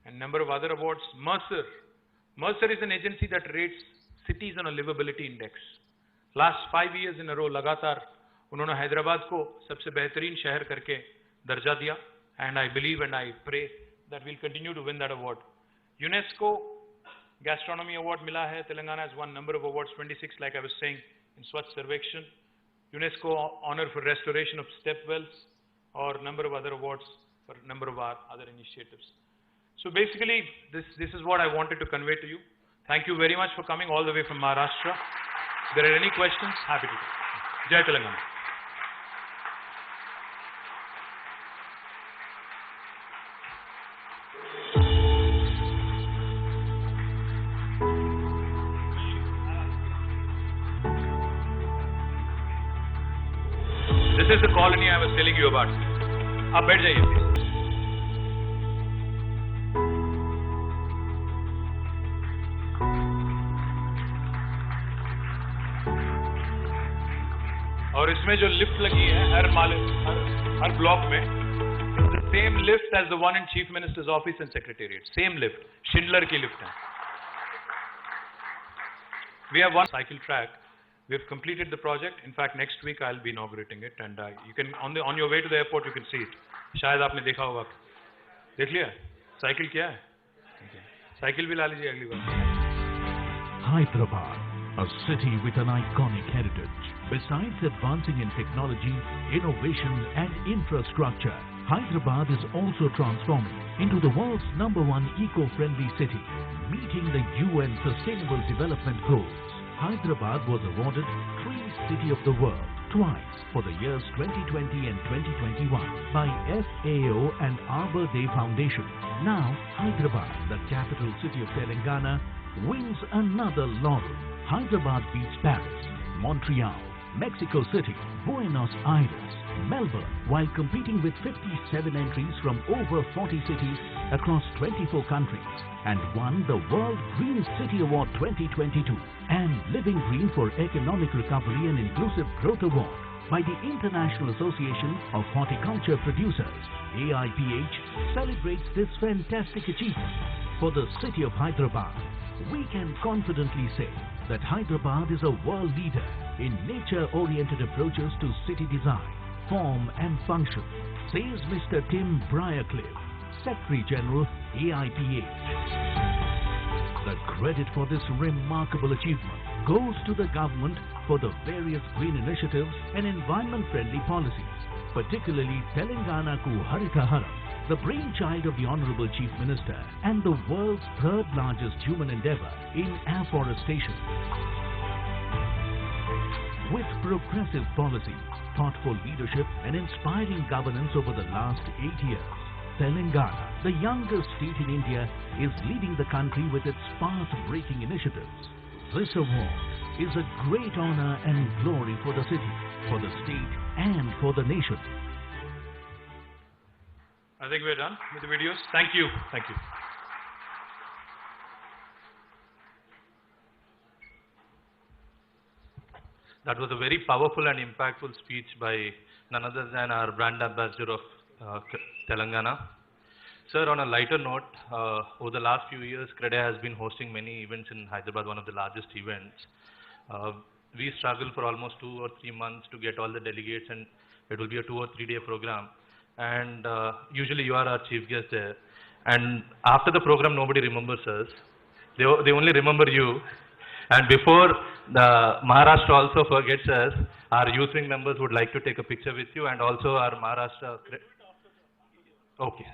And number of other awards. Mercer is an agency that rates cities on a livability index. Last 5 years in a row, लगातार उन्होंने हैदराबाद को सबसे बेहतरीन शहर करके दर्जा दिया, and I believe and I pray that we'll continue to win that award. UNESCO Gastronomy Award मिला है. Telangana has won number of awards, 26, like I was saying, in Swachh Sarvekshan, UNESCO honor for restoration of step wells, or number of other awards for number of our other initiatives. So basically, this is what I wanted to convey to you. Thank you very much for coming all the way from Maharashtra. If there are any questions, happy to take. Jai Telangana. This is the colony I was telling you about. आप बैठ जाइए please. और इसमें जो लिफ्ट लगी है हर ब्लॉक में, the same lift as the one in Chief Minister's office and Secretariat. Same lift, Schindler की lift है. We have one cycle track. We have completed the project. In fact, next week I'll be inaugurating it, and you can on your way to the airport you can see it. शायद आपने देखा होगा. देख लिया? साइकिल क्या है? साइकिल भी ला लीजिए अगली बार. Hyderabad, a city with an iconic heritage. Besides advancing in technology, innovation and infrastructure, Hyderabad is also transforming into the world's #1 eco-friendly city, meeting the UN Sustainable Development Goals. Hyderabad was awarded Tree City of the World twice for the years 2020 and 2021 by FAO and Arbor Day Foundation. Now, Hyderabad, the capital city of Telangana, wins another laurel. Hyderabad beats Paris, Montreal, Mexico City, Buenos Aires, Melbourne, while competing with 57 entries from over 40 cities across 24 countries, and won the World Green City Award 2022 and Living Green for Economic Recovery and Inclusive Growth Award by the International Association of Horticulture Producers. AIPH celebrates this fantastic achievement. For the city of Hyderabad, we can confidently say that Hyderabad is a world leader in nature-oriented approaches to city design, form and function, says Mr. Tim Briarcliffe, Secretary General, AIPH. The credit for this remarkable achievement goes to the government for the various green initiatives and environment-friendly policies, particularly Telangana Ku Harita Haram, the brainchild of the Honorable Chief Minister and the world's third largest human endeavor in afforestation. With progressive policy, thoughtful leadership and inspiring governance over the last 8 years, Telangana, the youngest state in India, is leading the country with its path-breaking initiatives. This award is a great honor and glory for the city, for the state and for the nation. I think we're done with the videos. Thank you. Thank you. That was a very powerful and impactful speech by none other than our brand ambassador of Telangana. Sir, on a lighter note, over the last few years, CREDAI has been hosting many events in Hyderabad, one of the largest events. We struggled for almost 2 or 3 months to get all the delegates, and it will be a 2 or 3 day program. And usually you are our chief guest there. And after the program, nobody remembers us. They only remember you. And before the Maharashtra also forgets us, our youth wing members would like to take a picture with you, and also our Maharashtra. Okay.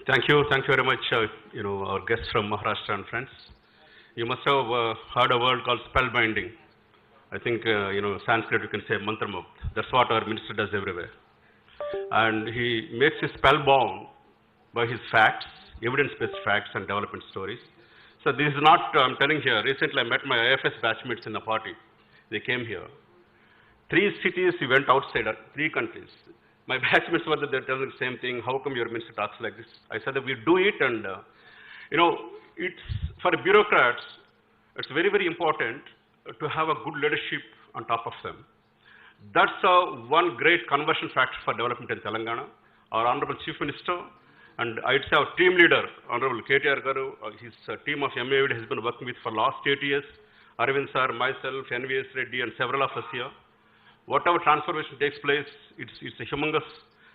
Thank you very much, our guests from Maharashtra and friends. You must have heard a word called spellbinding. I think, Sanskrit you can say mantramukta. That's what our minister does everywhere. And he makes you spellbound by his facts, evidence-based facts and development stories. So this is not, I'm telling here, recently I met my IFS batchmates in a party. They came here. 3 cities we went outside, 3 countries. My batchmates were there telling the same thing. How come your minister talks like this? I said that we do it, and it's for bureaucrats. It's very, very important to have a good leadership on top of them. That's one great conversion factor for development in Telangana. Our Honorable Chief Minister, and I'd say our team leader, Honorable KTR Garu, his team of MAVD has been working with for last 8 years. Arvind sir, myself, NVS Reddy, and several of us here. Whatever transformation takes place, it's a humongous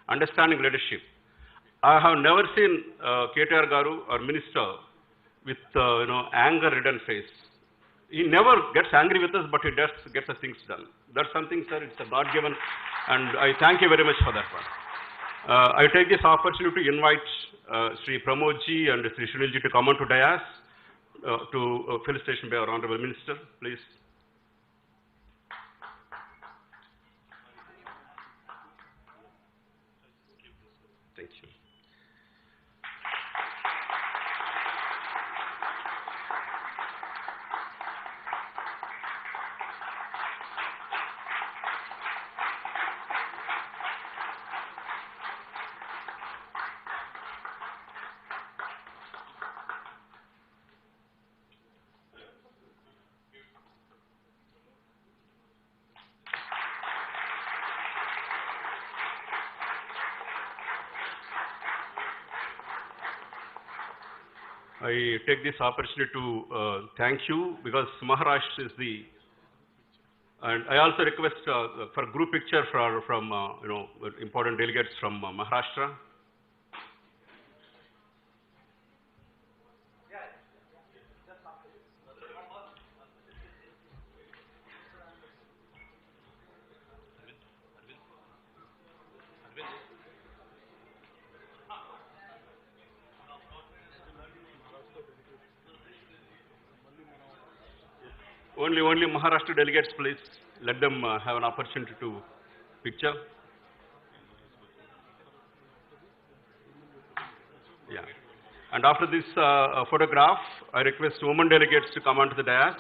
understanding leadership. I have never seen KTR Garu, our minister, with anger-ridden face. He never gets angry with us, but he does gets the things done. That's something, sir, it's a God-given, and I thank you very much for that one. I take this opportunity to invite Sri Pramodji and Sri Sunilji to come on to dais to felicitation by our Honorable Minister, please. Thank you. I take this opportunity to thank you, because Maharashtra is and I also request for a group picture from important delegates from Maharashtra. Only Maharashtra delegates, please. Let them have an opportunity to picture. Yeah. And after this photograph, I request women delegates to come onto the dais.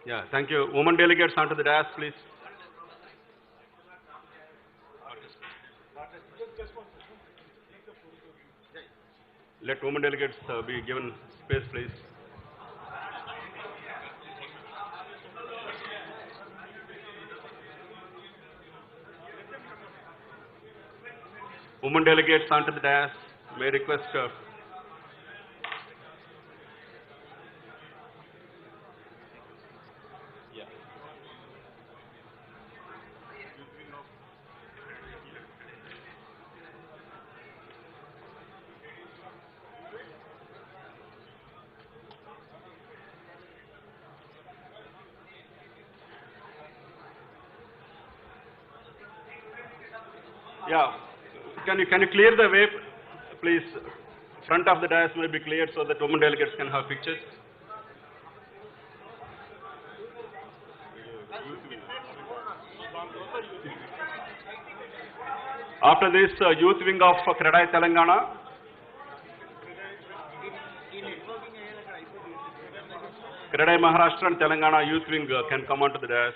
Yeah, thank you. Women delegates onto the dais, please. Let women delegates be given space, please. Women delegates onto the dais. May I request Yeah. Can you clear the way, please? Front of the dais may be cleared so that women delegates can have pictures. After this, youth wing of CREDAI Telangana. CREDAI Maharashtra and Telangana youth wing can come onto the dais.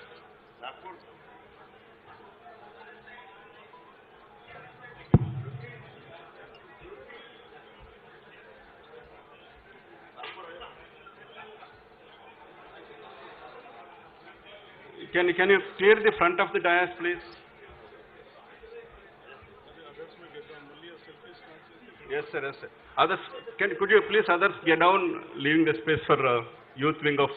Can you clear the front of the dais, please? Yes, sir. Yes, sir. Others, could you please others get down, leaving the space for youth wing of.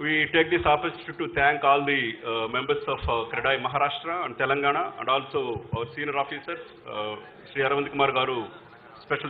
We take this opportunity to thank all the members of CREDAI Maharashtra and Telangana, and also our senior officers, Sri Arvind Kumar Garu, special